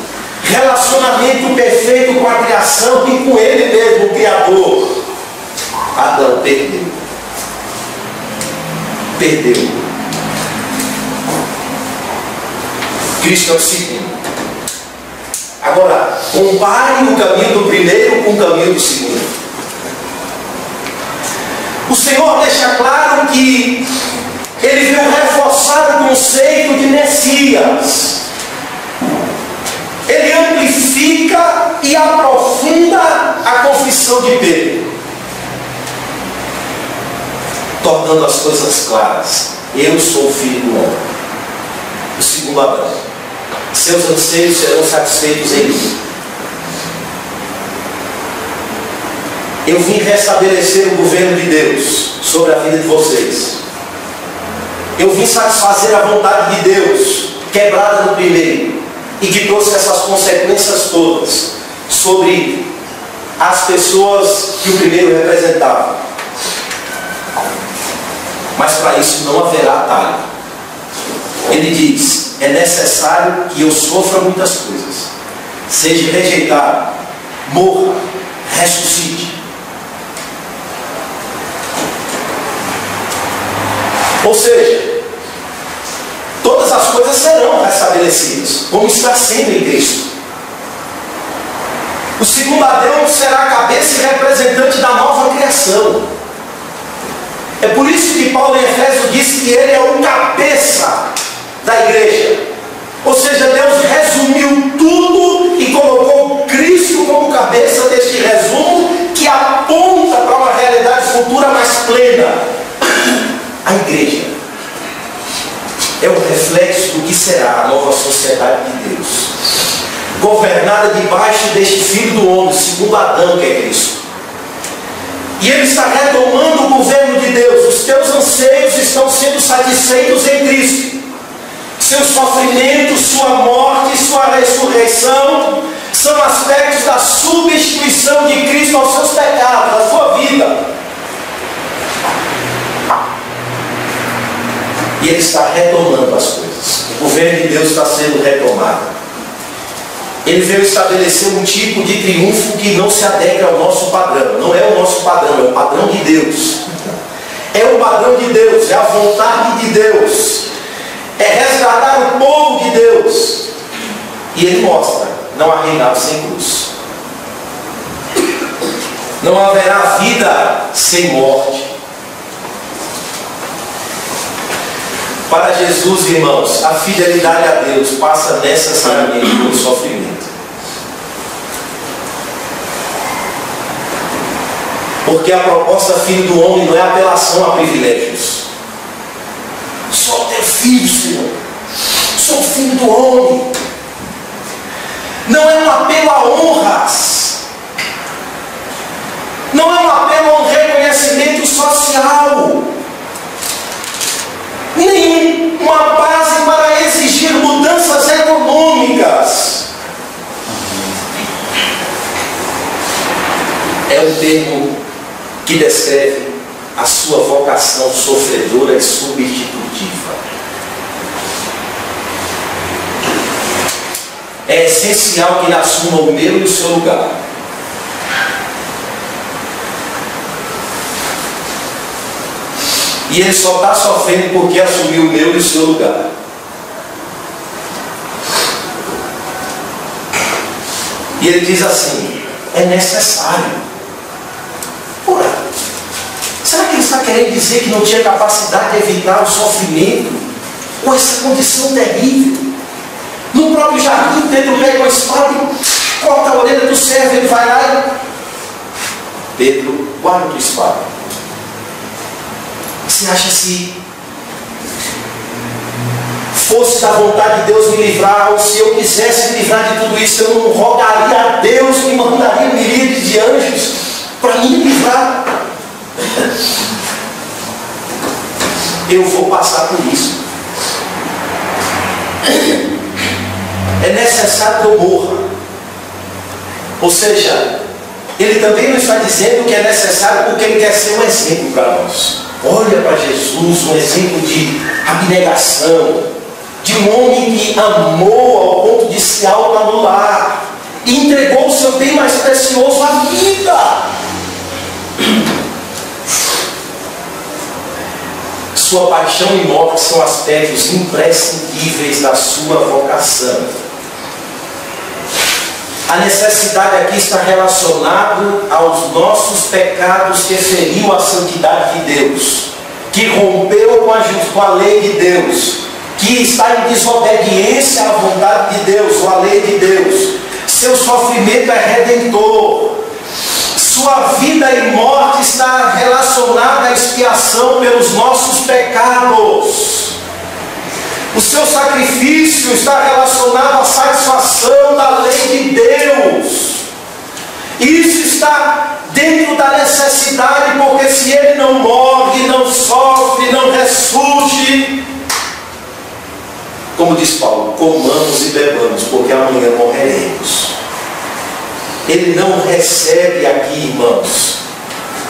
relacionamento perfeito com a criação e com Ele mesmo, o Criador. Adão perdeu. Perdeu. Cristo é o segundo. Agora, compare o caminho do primeiro com o caminho do segundo. O Senhor deixa claro que Ele veio reforçar o conceito de Messias. Ele amplifica e aprofunda a confissão de Pedro, tornando as coisas claras. Eu sou o Filho do Homem, o segundo Adão. Seus anseios serão satisfeitos em mim. Eu vim restabelecer o governo de Deus sobre a vida de vocês. Eu vim satisfazer a vontade de Deus, quebrada no primeiro, e que trouxe essas consequências todas sobre as pessoas que o primeiro representava. Mas para isso não haverá atalho. Ele diz: é necessário que eu sofra muitas coisas, seja rejeitado, morra, ressuscite. Ou seja, todas as coisas serão restabelecidas, como está sendo em Cristo. O segundo Adão será a cabeça e representante da nova criação. É por isso que Paulo em Efésios diz que ele é o cabeça da igreja. Ou seja, Deus resumiu tudo e colocou Cristo como cabeça deste resumo, que aponta para uma realidade futura mais plena. A igreja é um reflexo do que será a nova sociedade de Deus, governada debaixo deste Filho do Homem, segundo Adão, que é Cristo. E Ele está retomando o governo de Deus. Os teus anseios estão sendo satisfeitos em Cristo. Seu sofrimento, sua morte, sua ressurreição são aspectos da substituição de Cristo aos seus pecados, à sua vida. E Ele está retomando as coisas. O governo de Deus está sendo retomado. Ele veio estabelecer um tipo de triunfo que não se adequa ao nosso padrão. Não é o nosso padrão, é o padrão de Deus. É o padrão de Deus, é a vontade de Deus. É resgatar o povo de Deus. E Ele mostra: não há reinado sem cruz. Não haverá vida sem morte. Para Jesus, irmãos, a fidelidade a Deus passa necessariamente pelo sofrimento. Porque a proposta Filho do Homem não é apelação a privilégios. Sou teu filho, Senhor. Sou filho do homem. Não é um apelo a honras. Não é um apelo a um reconhecimento social. Nem uma base para exigir mudanças econômicas. É um termo que descreve a sua vocação sofredora e substitutiva. É essencial que ele assuma o meu e o seu lugar. E ele só está sofrendo porque assumiu o meu e o seu lugar. E ele diz assim: é necessário. Ora, será que ele está querendo dizer que não tinha capacidade de evitar o sofrimento ou essa condição terrível? No próprio jardim, Pedro pega uma espada e corta a orelha do servo. Ele vai lá e... Pedro, guarda a tua espada. Você acha se fosse da vontade de Deus me livrar, ou se eu quisesse me livrar de tudo isso, eu não rogaria a Deus que mandaria miríades de anjos para me livrar? Eu vou passar por isso. É necessário que eu morra. Ou seja, ele também não está dizendo que é necessário porque ele quer ser um exemplo para nós. Olha para Jesus, um exemplo de abnegação, de um homem que amou ao ponto de se autoanular e entregou o seu bem mais precioso, a vida. Sua paixão e morte são aspectos imprescindíveis da sua vocação. A necessidade aqui está relacionada aos nossos pecados que feriu a santidade de Deus, que rompeu com a lei de Deus, que está em desobediência à vontade de Deus, ou à lei de Deus. Seu sofrimento é redentor. Sua vida e morte está relacionada à expiação pelos nossos pecados. O seu sacrifício está relacionado à satisfação da lei de Deus. Isso está dentro da necessidade, porque se ele não morre, não sofre, não ressurge, como diz Paulo, comamos e bebamos, porque amanhã morreremos. Ele não recebe aqui, irmãos,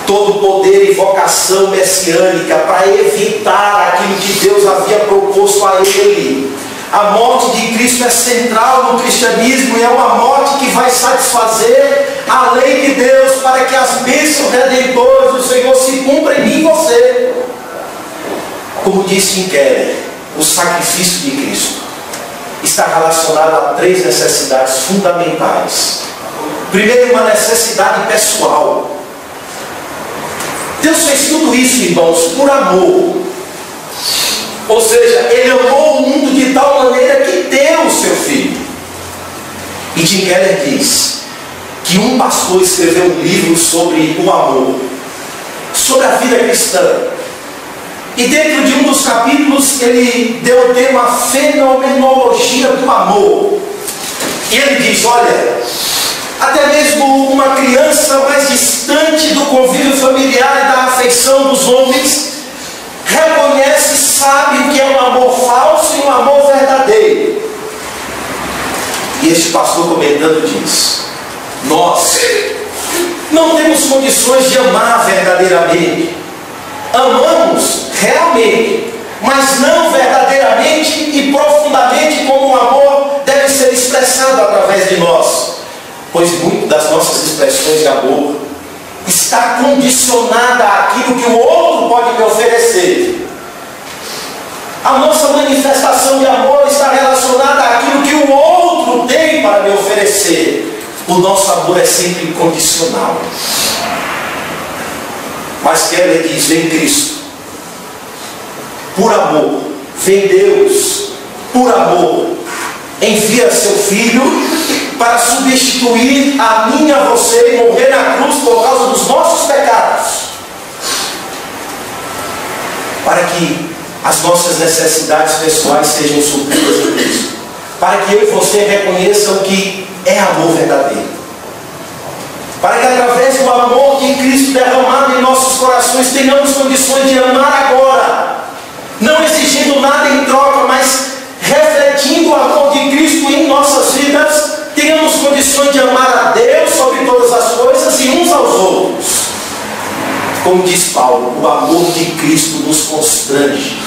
todo o poder e vocação messiânica para evitar aquilo que Deus havia proposto a ele. A morte de Cristo é central no cristianismo e é uma morte que vai satisfazer a lei de Deus para que as bênçãos redentoras do Senhor se cumpram em mim e você. Como disse Tim Keller, o sacrifício de Cristo está relacionado a 3 necessidades fundamentais. Primeiro, uma necessidade pessoal. Deus fez tudo isso, irmãos, por amor. Ou seja, Ele amou o mundo de tal maneira que deu o seu Filho. E Tim Keller diz que um pastor escreveu um livro sobre o amor, sobre a vida cristã. E dentro de um dos capítulos ele deu o tema fenomenologia do amor. E ele diz, olha, até mesmo uma criança mais distante do convívio familiar e da afeição dos homens reconhece e sabe o que é um amor falso e um amor verdadeiro. E este pastor comentando diz, nós não temos condições de amar verdadeiramente. Amamos realmente, mas não verdadeiramente e profundamente como o amor deve ser expressado através de nós. Pois muito das nossas expressões de amor está condicionada àquilo que o outro pode me oferecer. A nossa manifestação de amor está relacionada àquilo que o outro tem para me oferecer. O nosso amor é sempre incondicional. Mas Keller diz, em Cristo, por amor, vem Deus, por amor, envia seu Filho para substituir a mim e a você e morrer na cruz por causa dos nossos pecados, para que as nossas necessidades pessoais sejam supridas em Cristo, para que eu e você reconheçam o que é amor verdadeiro, para que através do amor de Cristo derramado em nossos corações tenhamos condições de amar agora, não exigindo nada em troca, mas refletindo o amor de Cristo em nossas vidas, tenhamos condições de amar a Deus sobre todas as coisas e uns aos outros. Como diz Paulo, o amor de Cristo nos constrange.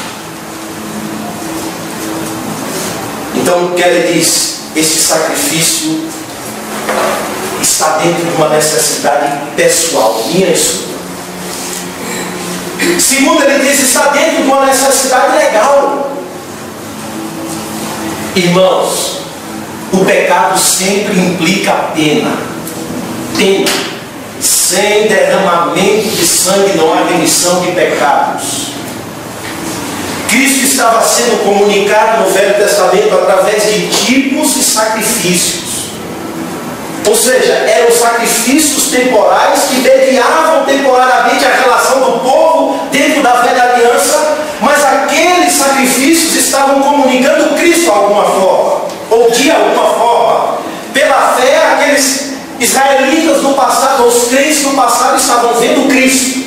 Então, o que ele diz, esse sacrifício está dentro de uma necessidade pessoal, minha e sua. Segundo, ele diz, está dentro de uma necessidade legal. Irmãos, o pecado sempre implica pena. Pena. Sem derramamento de sangue não há remissão de pecados. Cristo estava sendo comunicado no Velho Testamento através de tipos e sacrifícios. Ou seja, eram sacrifícios temporais que mediavam temporariamente a relação do povo dentro da velha aliança, mas aqueles sacrifícios estavam comunicando Cristo de alguma forma, ou de alguma forma. Pela fé, aqueles israelitas do passado, os crentes do passado, estavam vendo Cristo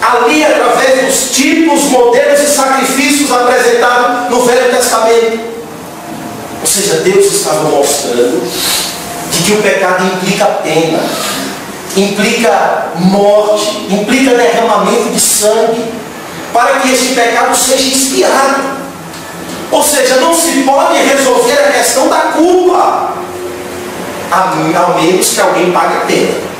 ali através dos tipos, modelos e sacrifícios apresentados no Velho Testamento. Ou seja, Deus estava mostrando de que o pecado implica pena, implica morte, implica derramamento de sangue, para que este pecado seja expiado. Ou seja, não se pode resolver a questão da culpa, ao menos que alguém pague a pena.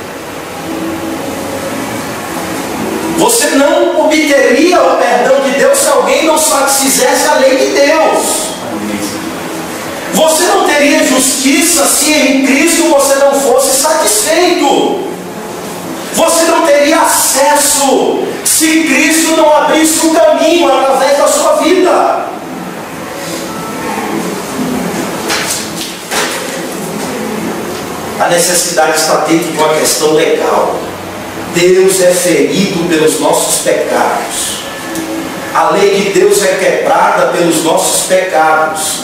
Você não obteria o perdão de Deus se alguém não satisfizesse a lei de Deus. Você não teria justiça se em Cristo você não fosse satisfeito. Você não teria acesso se Cristo não abrisse um caminho através da sua vida. A necessidade está dentro de uma questão legal. Deus é ferido pelos nossos pecados. A lei de Deus é quebrada pelos nossos pecados.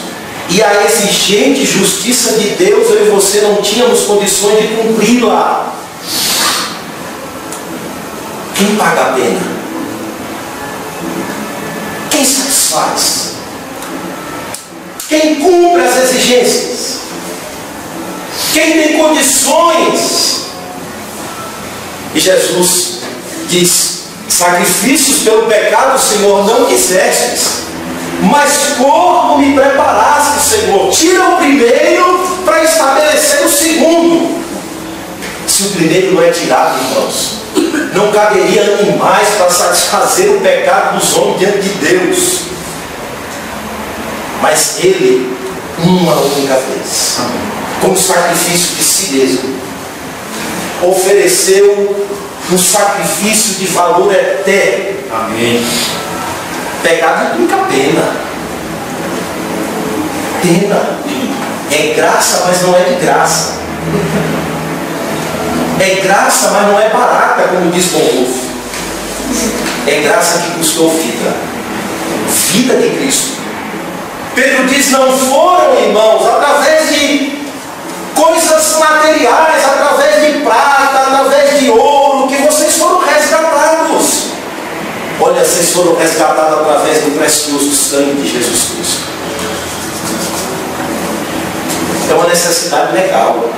E a exigente justiça de Deus, eu e você não tínhamos condições de cumpri-la. Quem paga a pena? Quem satisfaz? Quem cumpre as exigências? Quem tem condições? E Jesus diz: sacrifícios pelo pecado, Senhor, não quisestes, mas como me preparaste, Senhor? Tira o primeiro para estabelecer o segundo. Se o primeiro não é tirado, irmãos, não caberia animais para satisfazer o pecado dos homens diante de Deus. Mas Ele, uma única vez, como sacrifício de si mesmo, ofereceu um sacrifício de valor eterno. Amém. Pecado implica pena. Pena é graça, mas não é de graça. É graça, mas não é barata, como diz Bonhoeffer. É graça que custou vida. Vida de Cristo. Pedro diz: não foram, irmãos, através de coisas materiais, através de prata, através de ouro, que vocês foram resgatados. Olha, vocês foram resgatados através do precioso sangue de Jesus Cristo. É uma necessidade legal.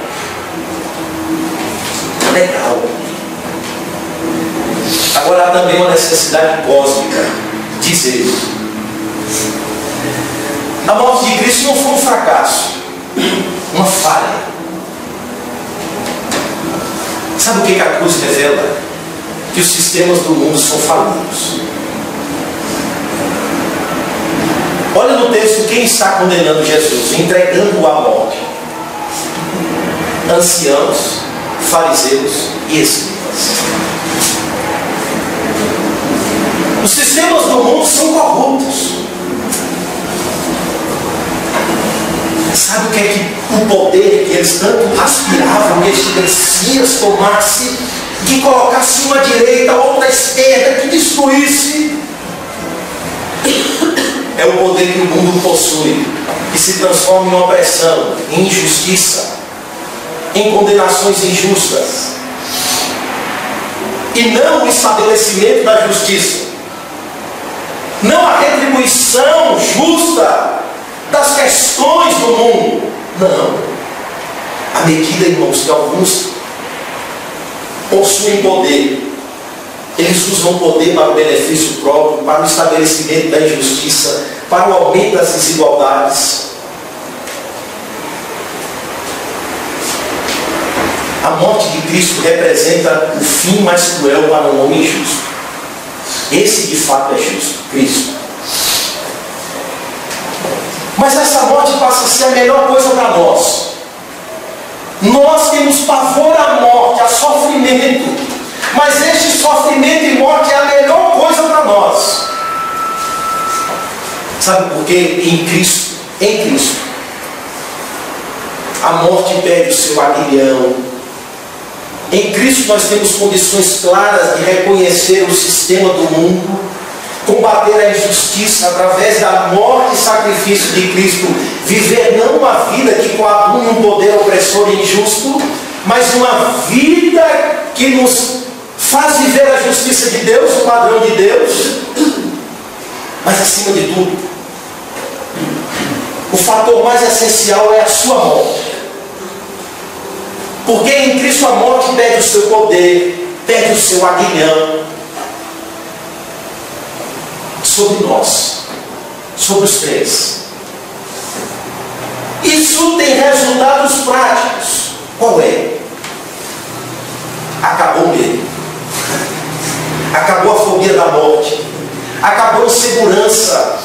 Legal. Agora há também uma necessidade cósmica. Diz ele: a morte de Cristo não foi um fracasso, uma falha. Sabe o que a cruz revela? Que os sistemas do mundo são falidos. Olha no texto quem está condenando Jesus, entregando-o à morte: anciãos, fariseus e escribas. Os sistemas do mundo são corruptos. Sabe o que é que o poder que eles tanto aspiravam que este Messias tomasse, que colocasse uma direita, outra esquerda, que destruísse? É o poder que o mundo possui, que se transforma em opressão, em injustiça, em condenações injustas, e não o estabelecimento da justiça, não a retribuição justa das questões do mundo. Não. À medida, irmãos, que alguns possuem poder, eles usam o poder para o benefício próprio, para o estabelecimento da injustiça, para o aumento das desigualdades. A morte de Cristo representa o fim mais cruel para um homem injusto. Esse de fato é justo, Cristo. Mas essa morte passa a ser a melhor coisa para nós. Nós temos pavor à morte, a sofrimento. Mas este sofrimento e morte é a melhor coisa para nós. Sabe por quê? Em Cristo, a morte perde o seu aguilhão. Em Cristo nós temos condições claras de reconhecer o sistema do mundo, combater a injustiça através da morte e sacrifício de Cristo, viver não uma vida que coadune um poder opressor e injusto, mas uma vida que nos faz viver a justiça de Deus, o padrão de Deus. Mas acima de tudo, o fator mais essencial é a sua morte. Porque em Cristo a morte perde o seu poder, perde o seu aguilhão sobre nós, sobre os crentes. Isso tem resultados práticos. Qual é? Acabou o medo, acabou a fobia da morte, acabou a insegurança.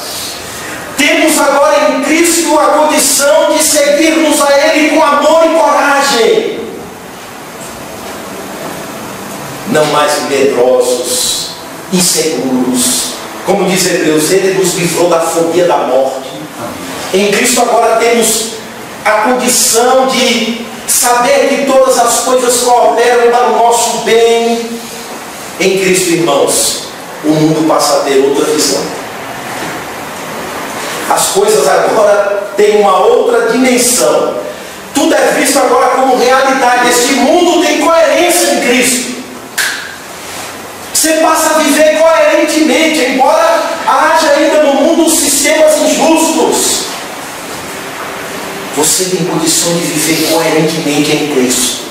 Temos agora em Cristo a condição de seguirmos a Ele com amor e coragem. Não mais medrosos, inseguros. Como diz Hebreus, Ele nos livrou da fobia da morte. Em Cristo agora temos a condição de saber que todas as coisas cooperam para o nosso bem. Em Cristo, irmãos, o mundo passa a ter outra visão. As coisas agora têm uma outra dimensão. Tudo é visto agora como realidade. Este mundo tem coerência em Cristo. Você passa a viver coerentemente, embora haja ainda no mundo sistemas injustos. Você tem condição de viver coerentemente em Cristo,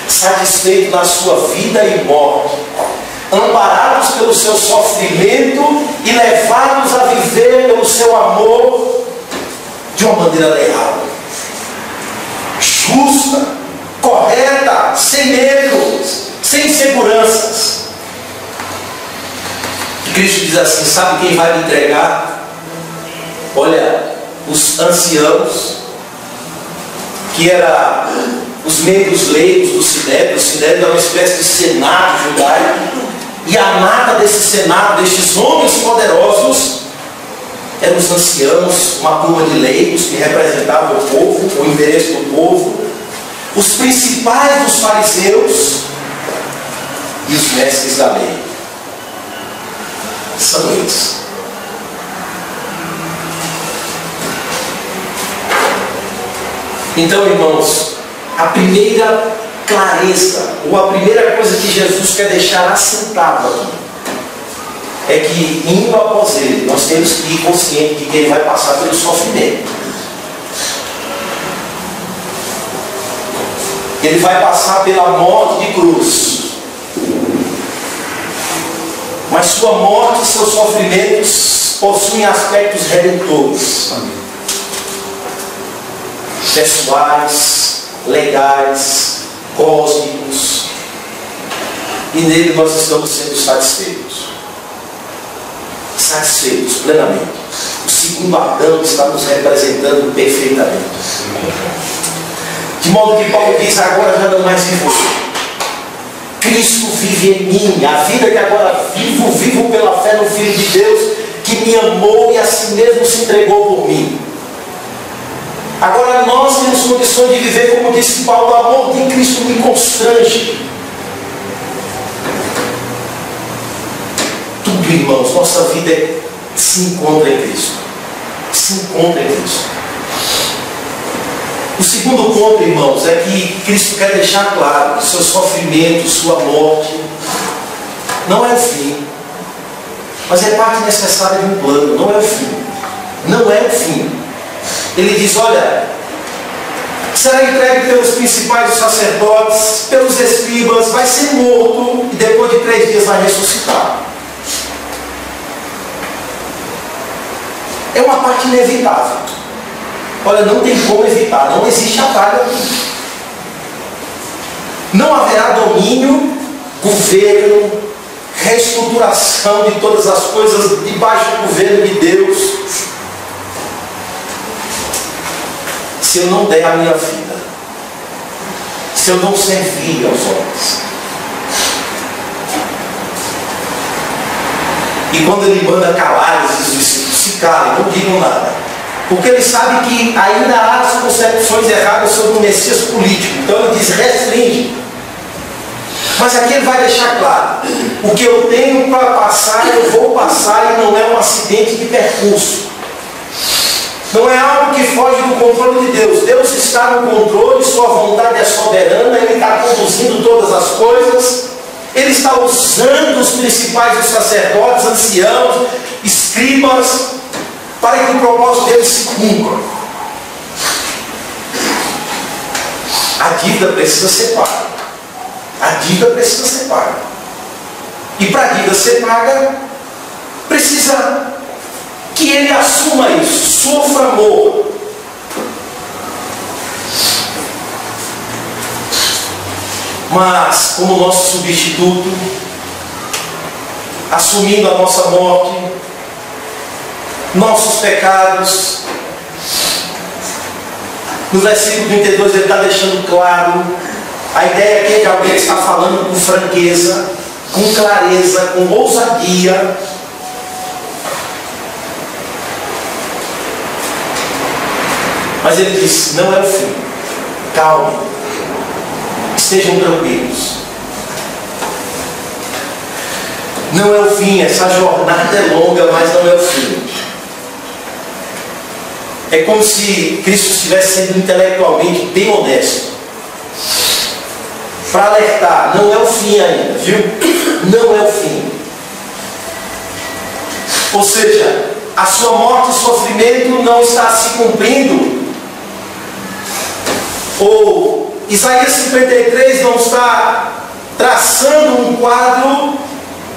satisfeito na sua vida e morte, amparados pelo seu sofrimento e levados a viver pelo seu amor de uma maneira leal, justa, correta, sem medo, sem inseguranças. Cristo diz assim: sabe quem vai me entregar? Olha, os anciãos, que eram os membros leigos do Sinédrio. O Sinédrio era uma espécie de senado judaico, e a nata desse senado, destes homens poderosos, eram os anciãos, uma turma de leigos que representavam o povo, o interesse do povo, os principais dos fariseus e os mestres da lei. São eles. Então, irmãos, a primeira clareza, ou a primeira coisa que Jesus quer deixar assentado aqui, é que, indo após Ele, nós temos que ir consciente de que Ele vai passar pelo sofrimento. Ele vai passar pela morte de cruz. Mas sua morte e seus sofrimentos possuem aspectos redentores. Pessoais, legais, cósmicos. E nele nós estamos sendo satisfeitos. Satisfeitos plenamente. O segundo Adão está nos representando perfeitamente. De modo que Paulo diz: agora já não mais vivo eu. Cristo vive em mim. A vida que agora vivo pela fé no Filho de Deus, que me amou e a si mesmo se entregou por mim. Agora nós temos condições de viver, como disse Paulo: o amor de Cristo me constrange. Tudo, irmãos, nossa vida se encontra em Cristo. Se encontra em Cristo. O segundo ponto, irmãos, é que Cristo quer deixar claro que seu sofrimento, sua morte, não é o fim, mas é parte necessária de um plano. Não é o fim. Não é o fim. Ele diz: olha, será entregue pelos principais dos sacerdotes, pelos escribas, vai ser morto e depois de 3 dias vai ressuscitar. É uma parte inevitável. Olha, não tem como evitar, não existe atalho aqui. Não haverá domínio, governo, reestruturação de todas as coisas debaixo do governo de Deus, se eu não der a minha vida, se eu não servir aos homens? E quando ele manda calar, ele diz: se calem, não digam nada, porque ele sabe que ainda há as concepções erradas sobre o Messias político. Então ele diz: restringe. Mas aqui ele vai deixar claro: o que eu tenho para passar, eu vou passar, e não é um acidente de percurso. Não é algo que foge do controle de Deus. Deus está no controle, sua vontade é soberana, Ele está conduzindo todas as coisas. Ele está usando os principais dos sacerdotes, anciãos, escribas, para que o propósito dele se cumpra. A dívida precisa ser paga. A dívida precisa ser paga. E para a dívida ser paga, precisa que ele assuma isso, sofra amor. Mas, como nosso substituto, assumindo a nossa morte, nossos pecados, no versículo 32 ele está deixando claro, a ideia aqui é de alguém que está falando com franqueza, com clareza, com ousadia. Mas ele diz: não é o fim, calme, estejam tranquilos. Não é o fim, essa jornada é longa, mas não é o fim. É como se Cristo estivesse sendo intelectualmente bem honesto, para alertar: não é o fim ainda, viu? Não é o fim. Ou seja, a sua morte e sofrimento não está se cumprindo. Ou Isaías 53 não está traçando um quadro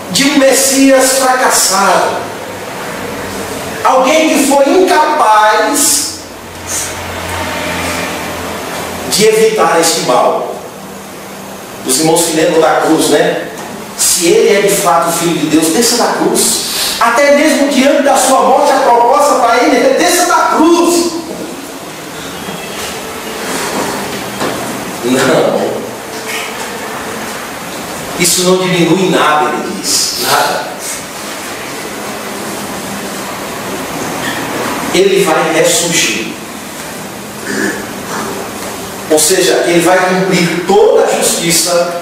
de um Messias fracassado, alguém que foi incapaz de evitar este mal. Os irmãos que lembram da cruz, né? Se ele é de fato o Filho de Deus, desça da cruz. Até mesmo diante da sua morte, a proposta para ele é: desça da cruz. Não. Isso não diminui nada, ele diz. Nada. Ele vai ressurgir. Ou seja, ele vai cumprir toda a justiça,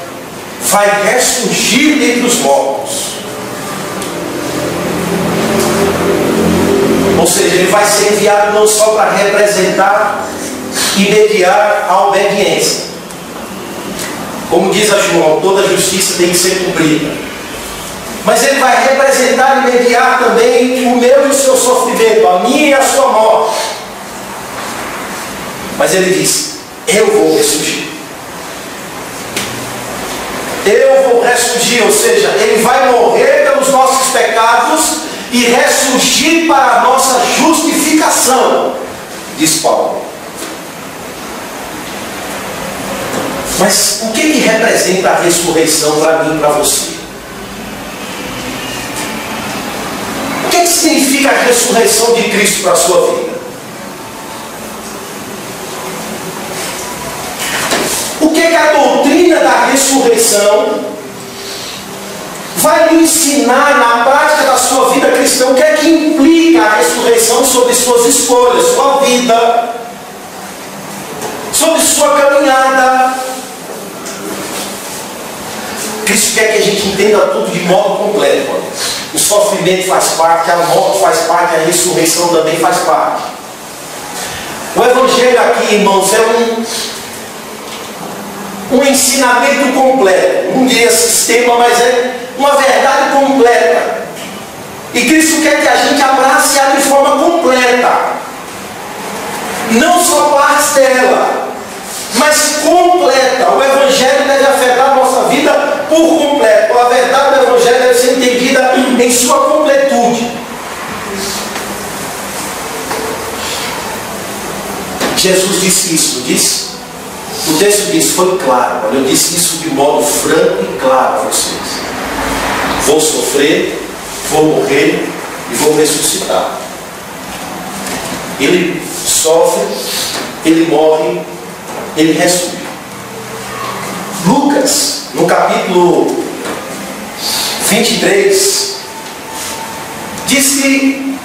vai ressurgir dentre os mortos. Ou seja, ele vai ser enviado não só para representar e mediar a obediência. Como diz a João, toda a justiça tem que ser cumprida. Mas ele vai representar e mediar também o meu e o seu sofrimento, a minha e a sua morte. Mas ele diz: eu vou ressurgir. Eu vou ressurgir, ou seja, ele vai morrer pelos nossos pecados e ressurgir para a nossa justificação, diz Paulo. Mas o que representa a ressurreição para mim e para você? O que significa a ressurreição de Cristo para a sua vida? O que a doutrina da ressurreição vai lhe ensinar na prática da sua vida cristã? O que é que implica a ressurreição sobre suas escolhas, sua vida, sobre sua caminhada? Cristo quer que a gente entenda tudo de modo completo. O sofrimento faz parte, a morte faz parte, a ressurreição também faz parte. O Evangelho aqui, irmãos, é um ensinamento completo. Não diria sistema, mas é uma verdade completa. E Cristo quer que a gente abrace ela de forma completa. Não só partes dela, mas completa. O Evangelho deve afetar a nossa vida por completo. A verdade do Evangelho deve ser entendida em sua completude. Jesus disse isso, não disse? O texto diz: foi claro. Eu disse isso de modo franco e claro a vocês. Vou sofrer, vou morrer e vou ressuscitar. Ele sofre, ele morre, ele ressuscita. Lucas, no capítulo 23, diz que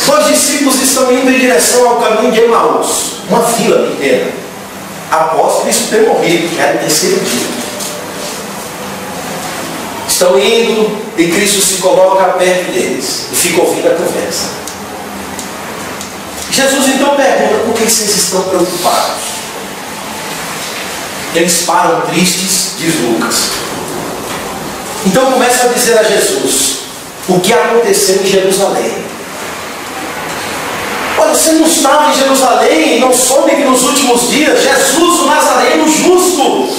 dois discípulos estão indo em direção ao caminho de Emaús, uma vila pequena, após Cristo ter morrido, que era o terceiro dia. Estão indo e Cristo se coloca perto deles e fica ouvindo a conversa. Jesus então pergunta: por que vocês estão preocupados? Eles param tristes, diz Lucas. Então começa a dizer a Jesus o que aconteceu em Jerusalém. Olha, você não estava em Jerusalém e não soube que nos últimos dias Jesus, o Nazareno justo,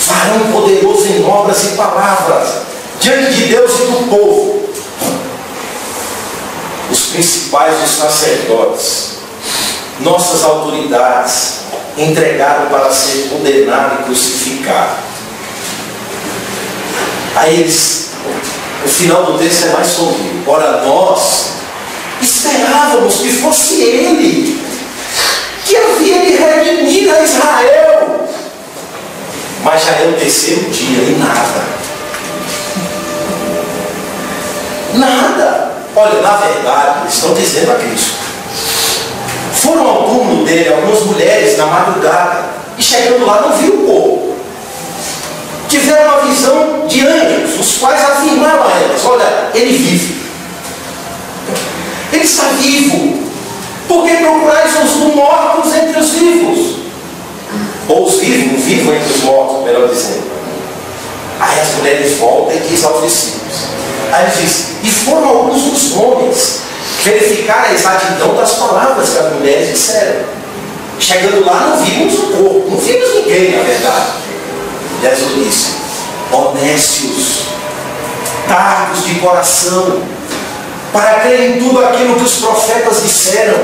varão poderoso em obras e palavras, diante de Deus e do povo, os principais dos sacerdotes, nossas autoridades, entregaram para ser condenado e crucificado. Aí eles, o final do texto é mais sombrio. Ora, nós esperávamos que fosse ele que havia de redimir a Israel. Mas já é o terceiro dia e nada. Nada. Olha, na verdade, eles estão dizendo a Cristo. Foram ao túmulo dele algumas mulheres na madrugada e chegando lá não viram o corpo. Tiveram uma visão de anjos, os quais afirmaram a elas: olha, ele vive. Ele está vivo. Por que procurais os mortos entre os vivos? Ou os vivos, o vivo entre os mortos, melhor dizendo. Aí as mulheres voltam e dizem aos discípulos. Aí ele diz: e foram alguns dos homens verificar a exatidão das palavras que as mulheres disseram. Chegando lá não vimos o corpo, não vimos ninguém, na verdade. Jesus disse: honestos, tardos de coração, para crer em tudo aquilo que os profetas disseram.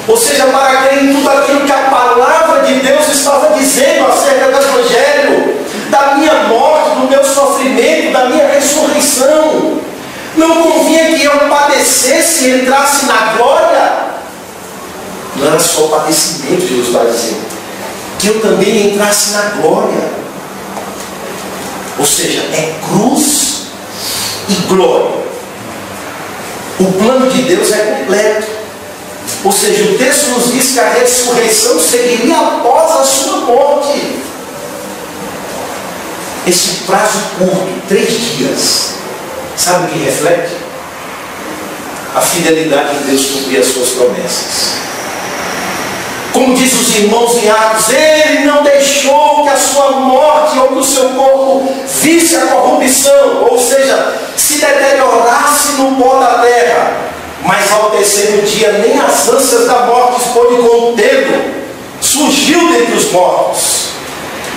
Ou seja, para crer em tudo aquilo que a palavra de Deus estava dizendo acerca do Evangelho, da minha morte, do meu sofrimento, da minha ressurreição. Não convinha que eu padecesse e entrasse na glória? Não era só padecimento, Jesus está dizendo, que eu também entrasse na glória. Ou seja, é cruz e glória. O plano de Deus é completo. Ou seja, o texto nos diz que a ressurreição seguiria após a sua morte. Esse prazo curto, 3 dias, sabe o que reflete? A fidelidade de Deus cumprir as suas promessas. Como diz os irmãos em Atos, ele não deixou que a sua morte ou que o seu corpo visse a corrupção, ou seja, se deteriorasse no pó da terra. Mas ao terceiro dia nem as ânsias da morte pôde contê-lo. Surgiu dentre os mortos.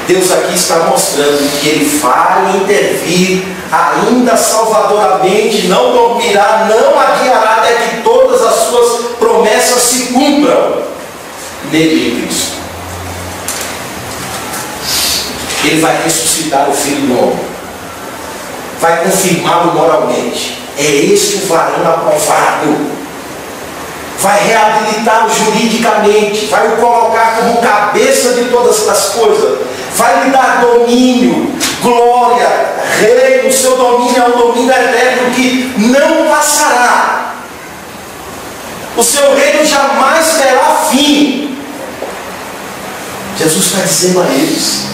Deus aqui está mostrando que Ele vai intervir ainda salvadoramente, não dormirá, não adiará até que todas as suas promessas se cumpram nele, em Cristo. Ele vai ressuscitar o Filho do Homem, vai confirmá-lo moralmente. É este o varão aprovado. Vai reabilitá-lo juridicamente, vai o colocar como cabeça de todas as coisas, vai lhe dar domínio, glória, reino. O seu domínio é um domínio eterno que não passará. O seu reino jamais terá fim. Jesus está dizendo a eles.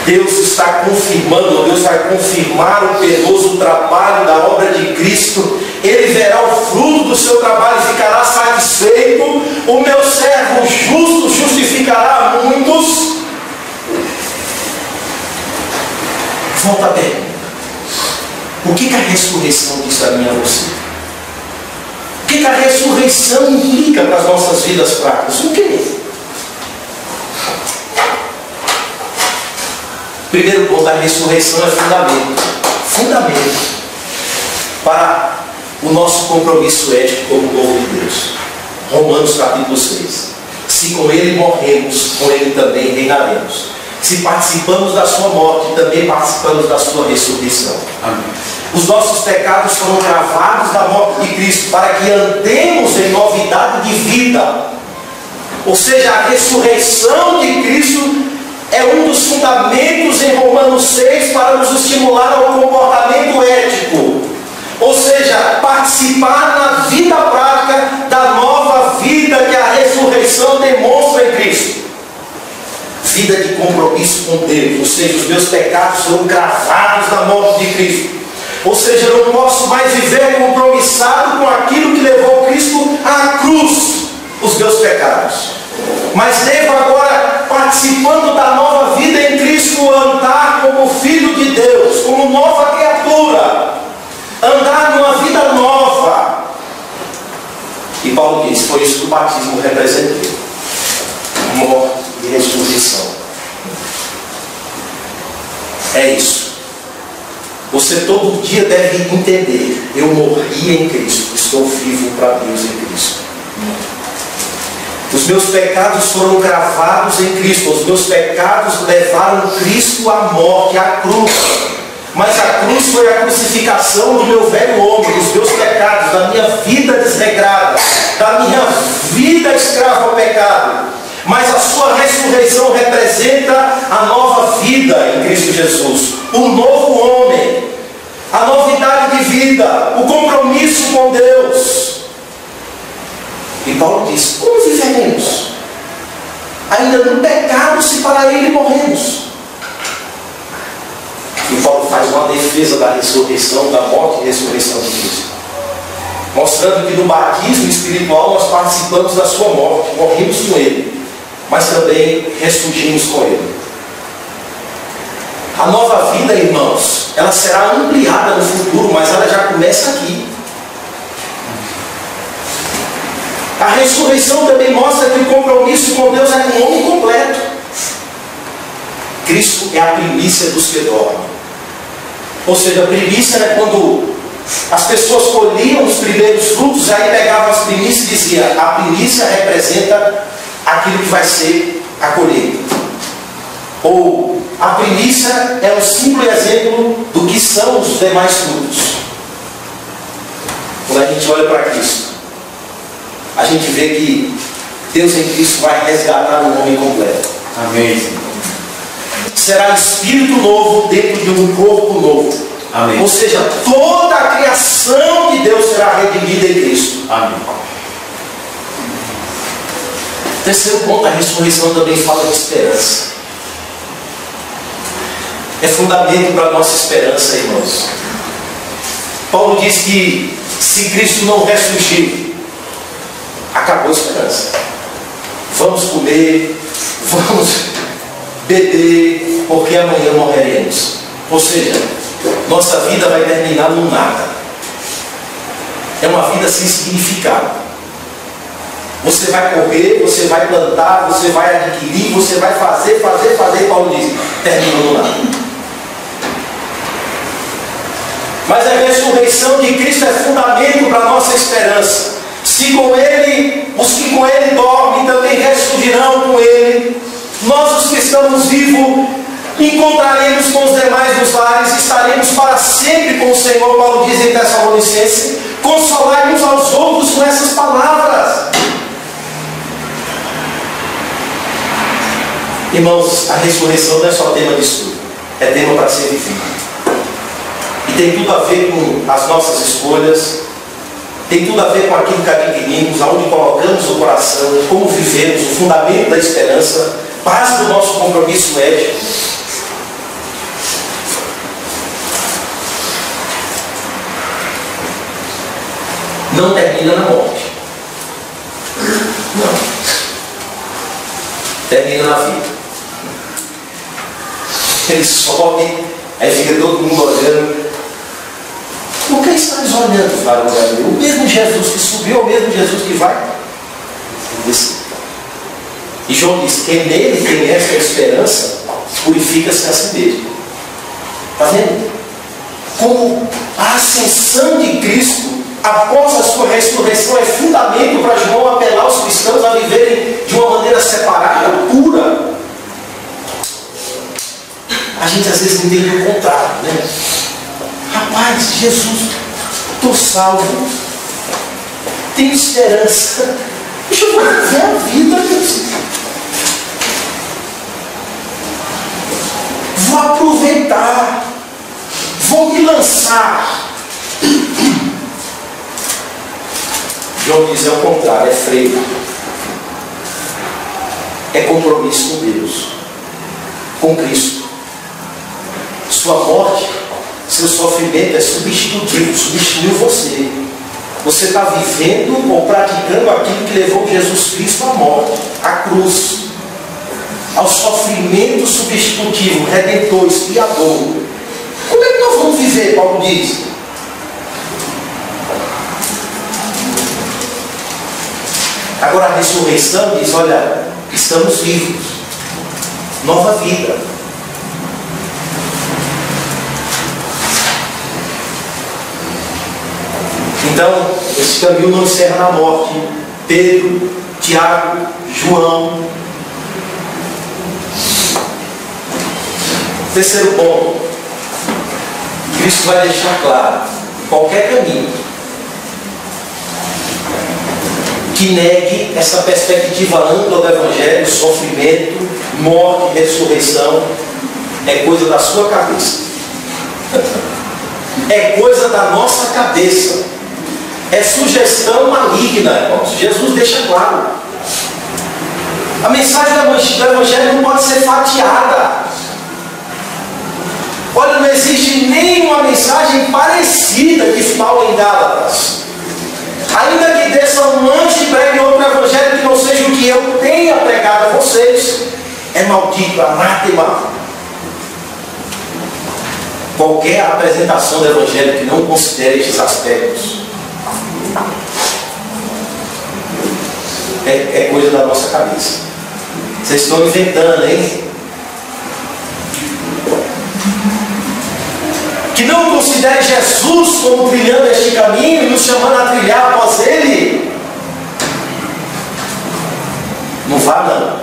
Deus está confirmando, Deus vai confirmar o penoso trabalho da obra de Cristo. Ele verá o fruto do seu trabalho e ficará satisfeito. O meu servo justo justificará a muitos. Volta a pergunta: o que a ressurreição diz a mim e a você? O que a ressurreição implica para as nossas vidas práticas? O que? Primeiro ponto, a ressurreição é fundamento. Fundamento para o nosso compromisso ético como povo de Deus. Romanos capítulo 6. Se com Ele morremos, com Ele também reinaremos. se participamos da sua morte, também participamos da sua ressurreição. Amém. Os nossos pecados foram gravados na morte de Cristo, para que andemos em novidade de vida. Ou seja, a ressurreição de Cristo é um dos fundamentos em Romanos 6 para nos estimular ao comportamento ético. Ou seja, participar na vida prática da nova vida que a ressurreição demonstra em Cristo. Vida de compromisso com Deus. Ou seja, os meus pecados foram gravados na morte de Cristo. Ou seja, eu não posso mais viver compromissado com aquilo que levou Cristo à cruz, os meus pecados. Mas devo agora, participando da nova vida em Cristo, andar como filho de Deus, como nova criatura. Andar numa vida nova. E Paulo diz, foi isso que o batismo representou. Morte e ressurreição. É isso. Você todo dia deve entender, eu morri em Cristo, estou vivo para Deus em Cristo. Os meus pecados foram gravados em Cristo, os meus pecados levaram Cristo à morte, à cruz. Mas a cruz foi a crucificação do meu velho homem, dos meus pecados, da minha vida desregrada, da minha vida escrava ao pecado. Mas a sua ressurreição representa a nova vida em Cristo Jesus, o novo homem, a novidade de vida, o compromisso com Deus. E Paulo diz, como viveremos? Ainda no pecado, se para ele morremos. E Paulo faz uma defesa da ressurreição, da morte e ressurreição de Cristo, mostrando que no batismo espiritual nós participamos da sua morte, morrimos com ele, mas também ressurgimos com ele. A nova vida, irmãos, ela será ampliada no futuro, mas ela já começa aqui. A ressurreição também mostra que o compromisso com Deus é um homem completo. Cristo é a primícia dos que dormem. Ou seja, a primícia é quando as pessoas colhiam os primeiros frutos, aí pegavam as primícias e diziam, a primícia representa aquilo que vai ser a colheita. Ou a primícia é um simples exemplo do que são os demais frutos. Quando a gente olha para Cristo, a gente vê que Deus em Cristo vai resgatar o homem completo. Amém. Será espírito novo dentro de um corpo novo. Amém. Ou seja, toda a criação de Deus será redimida em Cristo. Amém. Terceiro ponto, a ressurreição também fala de esperança. É fundamento para a nossa esperança, irmãos. Paulo diz que se Cristo não ressurgiu, acabou a esperança. Vamos comer, vamos beber, porque amanhã morreremos. Ou seja, nossa vida vai terminar no nada. É uma vida sem significado. Você vai correr, você vai plantar, você vai adquirir, você vai fazer. Paulo diz, termina no nada. Mas a ressurreição de Cristo é fundamento para a nossa esperança. Se com Ele, os que com Ele dormem também ressurgirão com Ele. Nós, os que estamos vivos, encontraremos com os demais nos lares, estaremos para sempre com o Senhor. Paulo diz em Tessalonicenses, consolai uns aos outros com essas palavras. Irmãos, a ressurreição não é só tema de estudo, é tema para ser vivido. E tem tudo a ver com as nossas escolhas, tem tudo a ver com aquilo que adquirimos, aonde colocamos o coração, como vivemos, o fundamento da esperança, base do nosso compromisso ético. Não termina na morte. Não. Termina na vida. Ele sobe, aí fica todo mundo olhando. Por que estás olhando, varão Gabriel? O mesmo Jesus que subiu é o mesmo Jesus que vai descer. E João diz, quem nele tem esta esperança, purifica-se a si mesmo. Está vendo? Como a ascensão de Cristo, após a sua ressurreição, é fundamento para João apelar os cristãos a viverem de uma maneira separada, pura. gente às vezes entende o contrário, né? Rapaz, Jesus, estou salvo, tenho esperança, deixa eu viver a vida, Deus. Vou aproveitar, vou me lançar. João diz, é o contrário, é freio. É compromisso com Deus, com Cristo. Sua morte, seu sofrimento é substitutivo, substituiu você. Você está vivendo ou praticando aquilo que levou Jesus Cristo à morte, à cruz, ao sofrimento substitutivo, redentor, expiador. Como é que nós vamos viver, Paulo diz? Agora a ressurreição diz, olha, estamos vivos, nova vida. Então, esse caminho não encerra na morte. Pedro, Tiago, João. Terceiro ponto, Cristo vai deixar claro, qualquer caminho que negue essa perspectiva ampla do Evangelho, sofrimento, morte, ressurreição, é coisa da sua cabeça. É coisa da nossa cabeça. É sugestão maligna, irmãos. Jesus deixa claro. A mensagem do Evangelho não pode ser fatiada. Olha, não existe nenhuma mensagem parecida que Paulo em Gálatas. Ainda que desça um anjo e pregue outro evangelho que não seja o que eu tenha pregado a vocês, é maldito, anátema. Qualquer apresentação do evangelho que não considere estes aspectos é coisa da nossa cabeça. Vocês estão inventando, hein? Que não considere Jesus como trilhando este caminho e nos chamando a trilhar após Ele. Não vá, não.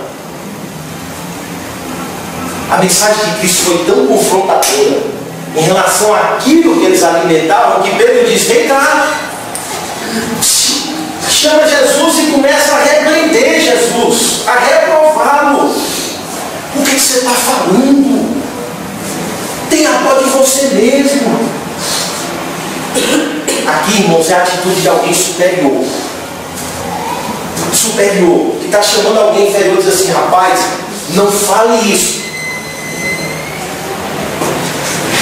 A mensagem de Cristo foi tão confrontadora em relação àquilo que eles alimentavam, que Pedro diz, vem cá, chama Jesus e começa a repreender Jesus, a reprová-lo. O que você está falando? Tenha dó de você mesmo. Aqui, irmãos, é a atitude de alguém superior. Superior, que está chamando alguém inferior e diz assim, rapaz, não fale isso.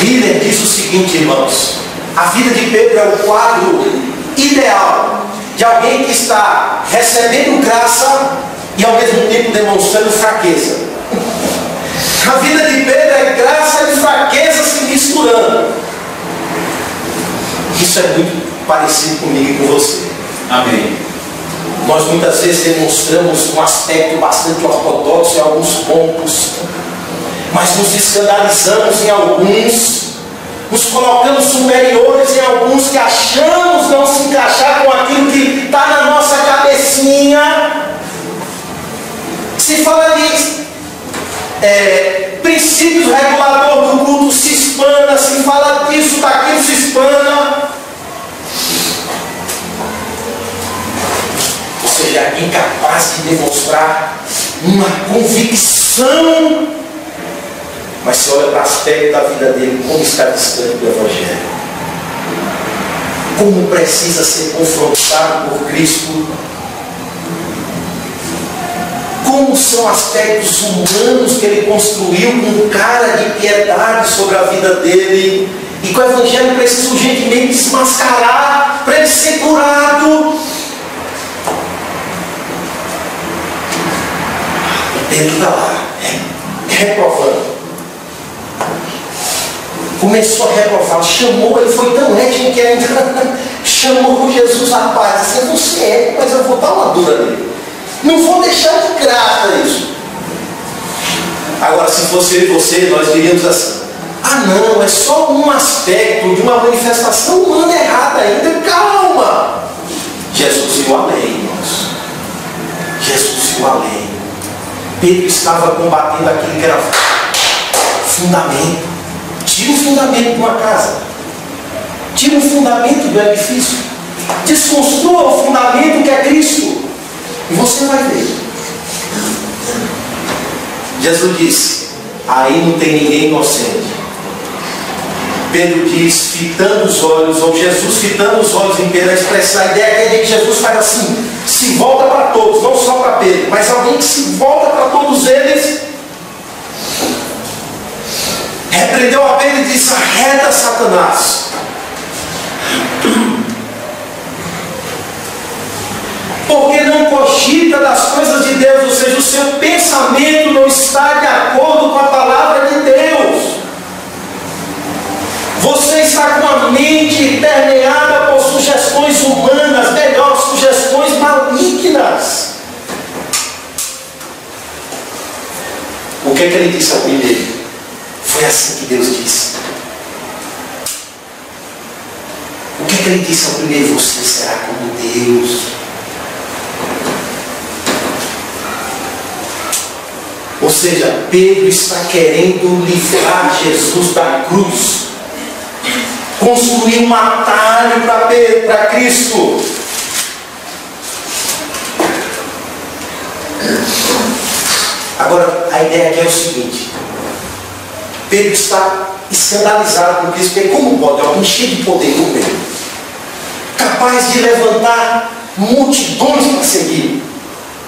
Hiller diz o seguinte, irmãos, a vida de Pedro é o quadro ideal de alguém que está recebendo graça e ao mesmo tempo demonstrando fraqueza. A vida de Pedro é graça e fraqueza se misturando. Isso é muito parecido comigo e com você. Amém. Nós muitas vezes demonstramos um aspecto bastante ortodoxo em alguns pontos, mas nos escandalizamos em alguns, nos colocamos superiores em alguns que achamos não se encaixar com aquilo que está na nossa cabecinha. Se fala disso. Princípios regulador do culto se espana, se fala disso, daquilo se espana. Ou seja, é incapaz de demonstrar uma convicção, mas se olha para o aspecto da vida dele, como está distante do Evangelho, como precisa ser confrontado por Cristo. Como são aspectos humanos que ele construiu com cara de piedade sobre a vida dele, e que o Evangelho precisa urgentemente desmascarar para ele ser curado. O Pedro está lá, reprovando. Começou a reprovar, chamou, ele foi tão ético que ainda chamou Jesus a paz. Assim, você é, mas eu vou dar uma dura nele. Não vou deixar de graça isso. Agora, se fosse eu e você, nós diríamos assim, ah não, é só um aspecto de uma manifestação humana errada ainda. Calma! Jesus viu além, irmãos. Jesus viu além. Pedro estava combatendo aquilo que era Fundamento. Tira o fundamento de uma casa. Tira o fundamento do edifício. Desconstrua o fundamento que é Cristo. E você vai ver. Jesus disse, aí não tem ninguém inocente. Pedro diz, fitando os olhos, ou Jesus fitando os olhos em Pedro, a expressão, a ideia é que Jesus faz assim, se volta para todos, não só para Pedro, mas alguém que se volta para todos eles, repreendeu a Pedro e disse, arreda Satanás. Porque não cogita das coisas de Deus, ou seja, o seu pensamento não está de acordo com a palavra de Deus. Você está com a mente permeada por sugestões humanas, melhor, sugestões malignas. O que é que ele disse ao primeiro? Foi assim que Deus disse. O que é que ele disse ao primeiro? Você será como Deus. Ou seja, Pedro está querendo livrar Jesus da cruz. Construir um atalho para Cristo. Agora, a ideia aqui é o seguinte. Pedro está escandalizado com Cristo, porque como pode alguém cheio de poder no meio, capaz de levantar multidões para seguir,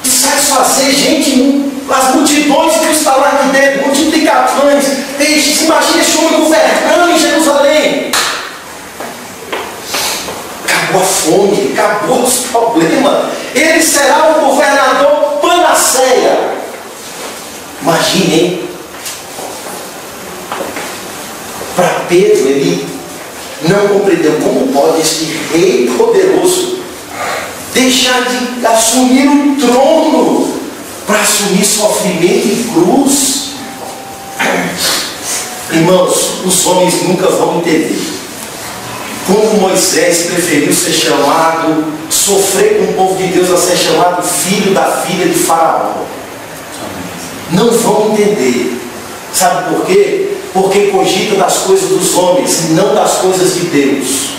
de satisfazer gente, as multidões que estão lá aqui dentro, multiplicadores, peixes, imagina esse homem governando em Jerusalém. Acabou a fome, acabou os problemas. Ele será o governador panaceia. Imagine, hein? Para Pedro, ele não compreendeu como pode este rei poderoso deixar de assumir o trono para assumir sofrimento e cruz. Irmãos, os homens nunca vão entender como Moisés preferiu ser chamado, sofrer com o povo de Deus, a ser chamado filho da filha de Faraó. Não vão entender. Sabe por quê? Porque cogita das coisas dos homens e não das coisas de Deus.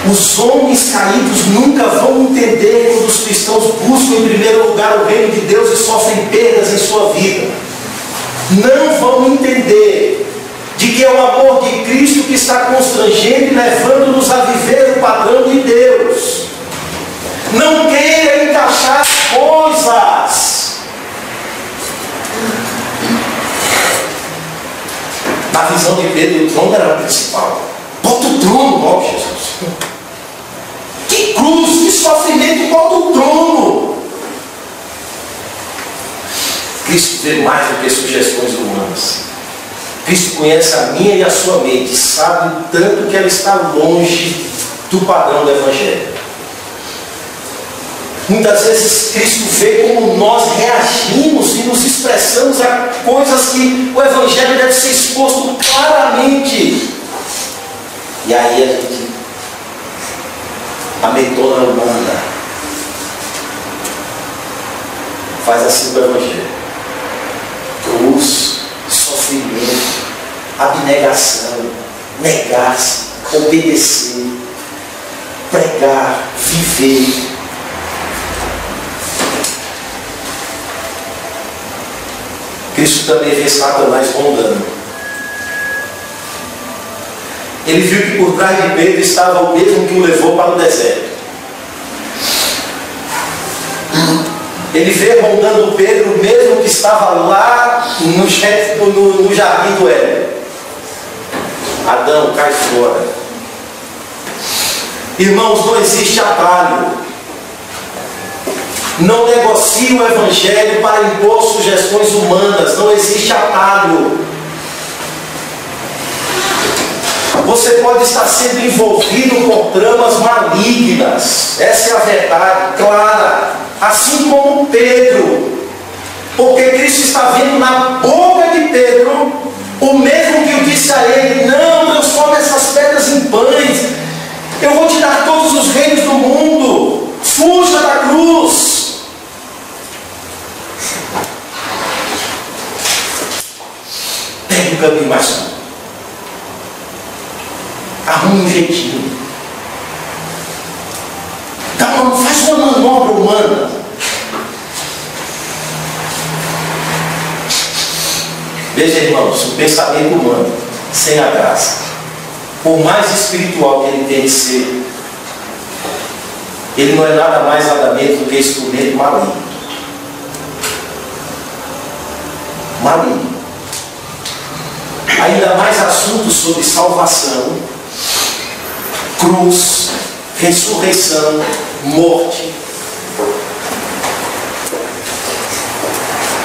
Os homens caídos nunca vão entender quando os cristãos buscam em primeiro lugar o reino de Deus e sofrem perdas em sua vida. Não vão entender de que é o amor de Cristo que está constrangendo e levando-nos a viver o padrão de Deus. Não queira encaixar as coisas. Na visão de Pedro, o trono era o principal. Bota o trono logo, Jesus. Que cruz, que sofrimento, bota o trono. Cristo vê mais do que sugestões humanas. Cristo conhece a minha e a sua mente, sabe o tanto que ela está longe do padrão do Evangelho. Muitas vezes Cristo vê como nós reagimos e nos expressamos a coisas que o Evangelho deve ser exposto claramente. E aí a gente amentona humana, faz assim com o Evangelho: cruz, sofrimento, abnegação, negar-se, obedecer, pregar, viver. Cristo também vê Satanás rondando. Ele viu que por trás de Pedro estava o mesmo que o levou para o deserto. Ele vê rondando Pedro o mesmo que estava lá no jardim do Éden. Adão, cai fora. Irmãos, não existe atalho. Não negocie o Evangelho para impor sugestões humanas. Não existe atalho. Você pode estar sendo envolvido por tramas malignas. Essa é a verdade, clara. Assim como Pedro. Porque Cristo está vendo na boca de Pedro o mesmo que eu disse a ele: não, transforma essas pedras em pães. Eu vou te dar todos os reinos do mundo. Fuja da cruz. um caminho mais curto. Arrume um jeitinho. Então, faz uma manobra humana. Veja, irmãos, o pensamento humano, sem a graça, por mais espiritual que ele tenha de ser, ele não é nada mais, nada menos do que instrumento maligno. Maligno. Ainda mais assuntos sobre salvação, cruz, ressurreição, morte.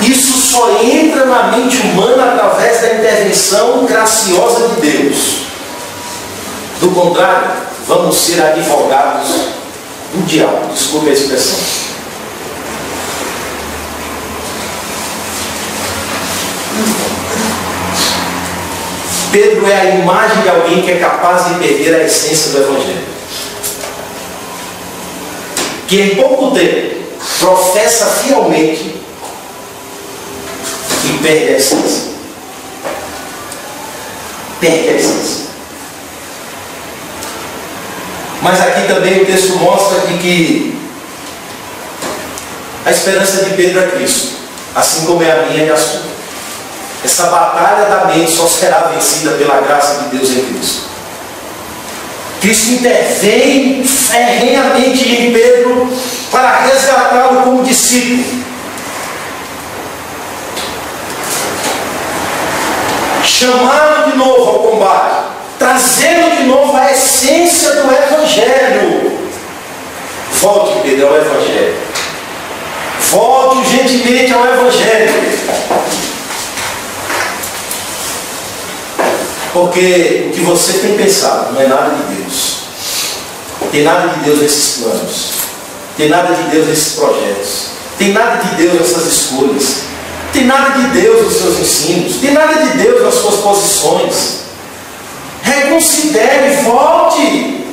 Isso só entra na mente humana através da intervenção graciosa de Deus. Do contrário, vamos ser advogados do diabo. Desculpe a expressão. Pedro é a imagem de alguém que é capaz de perder a essência do Evangelho. Que em pouco tempo professa fielmente e perde a essência. Perde a essência. Mas aqui também o texto mostra que a esperança de Pedro é Cristo, assim como é a minha e a sua. Essa batalha da mente só será vencida pela graça de Deus em Cristo. Cristo intervém ferrenhamente em Pedro para resgatá-lo como discípulo. Chamá-lo de novo ao combate, trazendo de novo a essência do Evangelho. Volte, Pedro, ao Evangelho. Volte urgentemente ao Evangelho. Porque o que você tem pensado não é nada de Deus. Tem nada de Deus nesses planos. Tem nada de Deus nesses projetos. Tem nada de Deus nessas escolhas. Tem nada de Deus nos seus ensinos. Tem nada de Deus nas suas posições. Reconsidere, volte.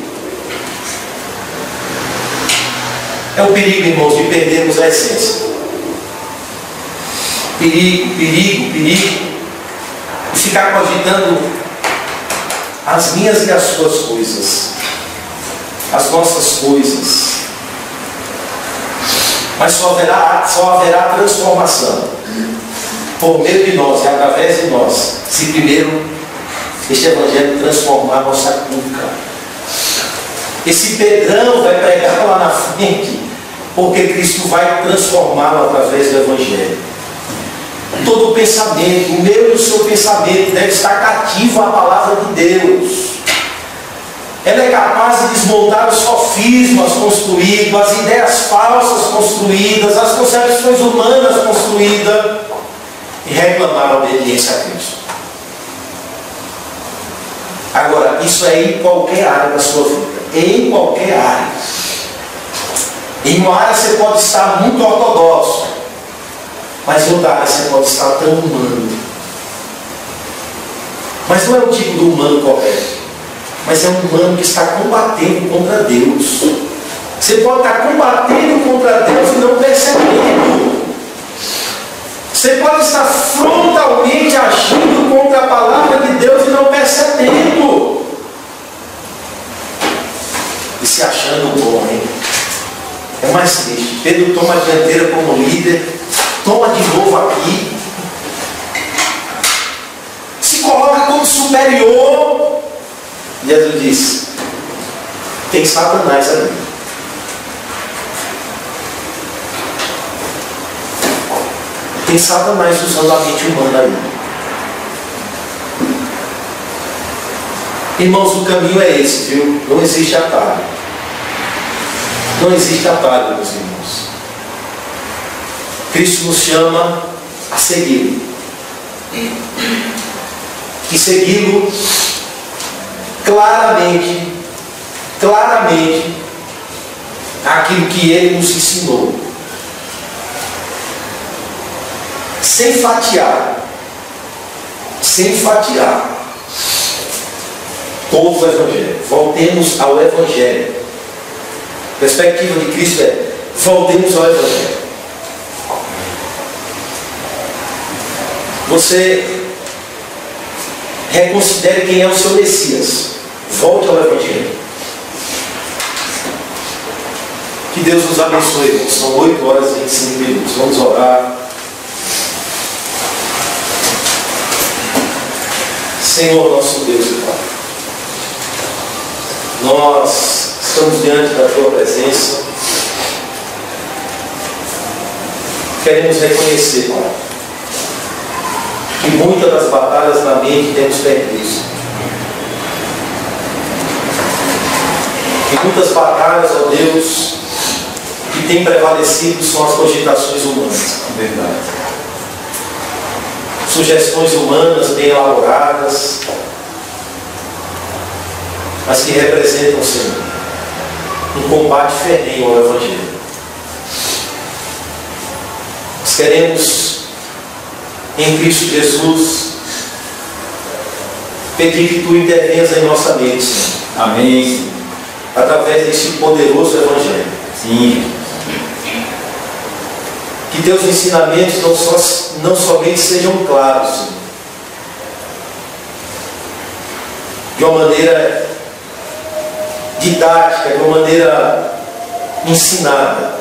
É o perigo, irmãos, de perdermos a essência. Perigo, perigo, perigo. E ficar cogitando as minhas e as suas coisas, as nossas coisas. Mas só haverá transformação por meio de nós e através de nós, se primeiro este Evangelho transformar a nossa cuca. Esse Pedrão vai pregar lá na frente, porque Cristo vai transformá-lo através do Evangelho. Todo o pensamento, o meu e o seu pensamento deve estar cativo à palavra de Deus. Ela é capaz de desmontar os sofismas construídos, as ideias falsas construídas, as concepções humanas construídas e reclamar a obediência a Cristo. Agora, isso é em qualquer área da sua vida. Em qualquer área. Em uma área você pode estar muito ortodoxo, mas em outra área você pode estar tão humano. Mas não é o tipo do humano correto, mas é um humano que está combatendo contra Deus. Você pode estar combatendo contra Deus e não percebendo. Você pode estar frontalmente agindo contra a palavra de Deus e não percebendo. E se achando bom, hein? É mais triste. Pedro toma a dianteira como líder, toma de novo aqui, se coloca como superior. Jesus diz: tem Satanás ali. Tem Satanás usando a mente humana aí. Irmãos, o caminho é esse, viu? Não existe atalho. Não existe atalho, meus irmãos. Cristo nos chama a segui-lo. E segui-lo claramente, aquilo que Ele nos ensinou. Sem fatiar todo o Evangelho. Voltemos ao Evangelho. A perspectiva de Cristo é: voltemos ao Evangelho. Reconsidere quem é o seu Messias. Volte ao Evangelho. Que Deus nos abençoe, irmãos. São 8 horas e 25 minutos. Vamos orar. Senhor, nosso Deus e Pai, nós estamos diante da Tua presença. Queremos reconhecer, Pai, que muitas das batalhas na mente temos perdido. Que muitas batalhas, ó Deus, que têm prevalecido são as cogitações humanas. Verdade. Sugestões humanas bem elaboradas, mas que representam, Senhor, um combate ferrenho ao Evangelho. Nós queremos, em Cristo Jesus, pedir que Tu intervenhas em nossa mente, Senhor. Amém, Senhor. Através deste poderoso Evangelho. Sim. Que Teus ensinamentos não somente sejam claros, Senhor, de uma maneira didática, de uma maneira ensinada,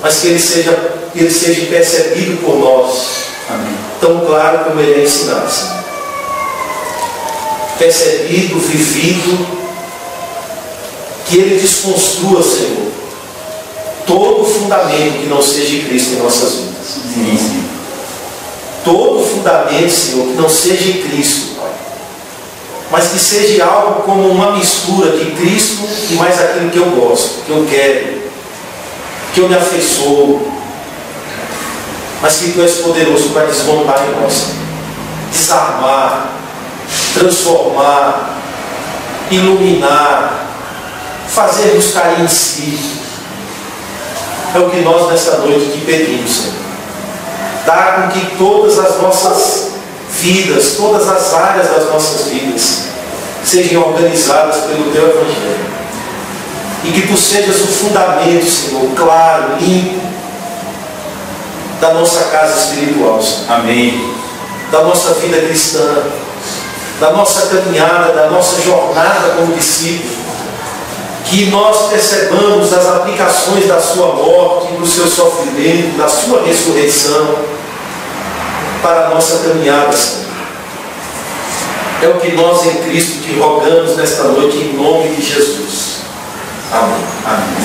mas que ele seja percebido por nós. Amém. Tão claro como ele é ensinado, Senhor. Percebido, vivido, que ele desconstrua, Senhor, todo fundamento que não seja Cristo em nossas vidas. Sim, sim. Todo fundamento, Senhor, que não seja em Cristo, Pai, mas que seja algo como uma mistura de Cristo e mais aquilo que eu gosto, que eu quero, que eu me afeiçoo, mas que Tu és poderoso para desmontar em nós, desarmar, transformar, iluminar, fazer-nos cair em si. É o que nós nessa noite te pedimos, Senhor. Dá com que todas as nossas vidas, todas as áreas das nossas vidas sejam organizadas pelo Teu Evangelho. E que Tu sejas o fundamento, Senhor, claro, limpo, da nossa casa espiritual, Senhor. Amém. Da nossa vida cristã, da nossa caminhada, da nossa jornada como discípulo. Que nós percebamos as aplicações da Sua morte, do Seu sofrimento, da Sua ressurreição para a nossa caminhada, Senhor. É o que nós em Cristo te rogamos nesta noite, em nome de Jesus. Amém. Amém.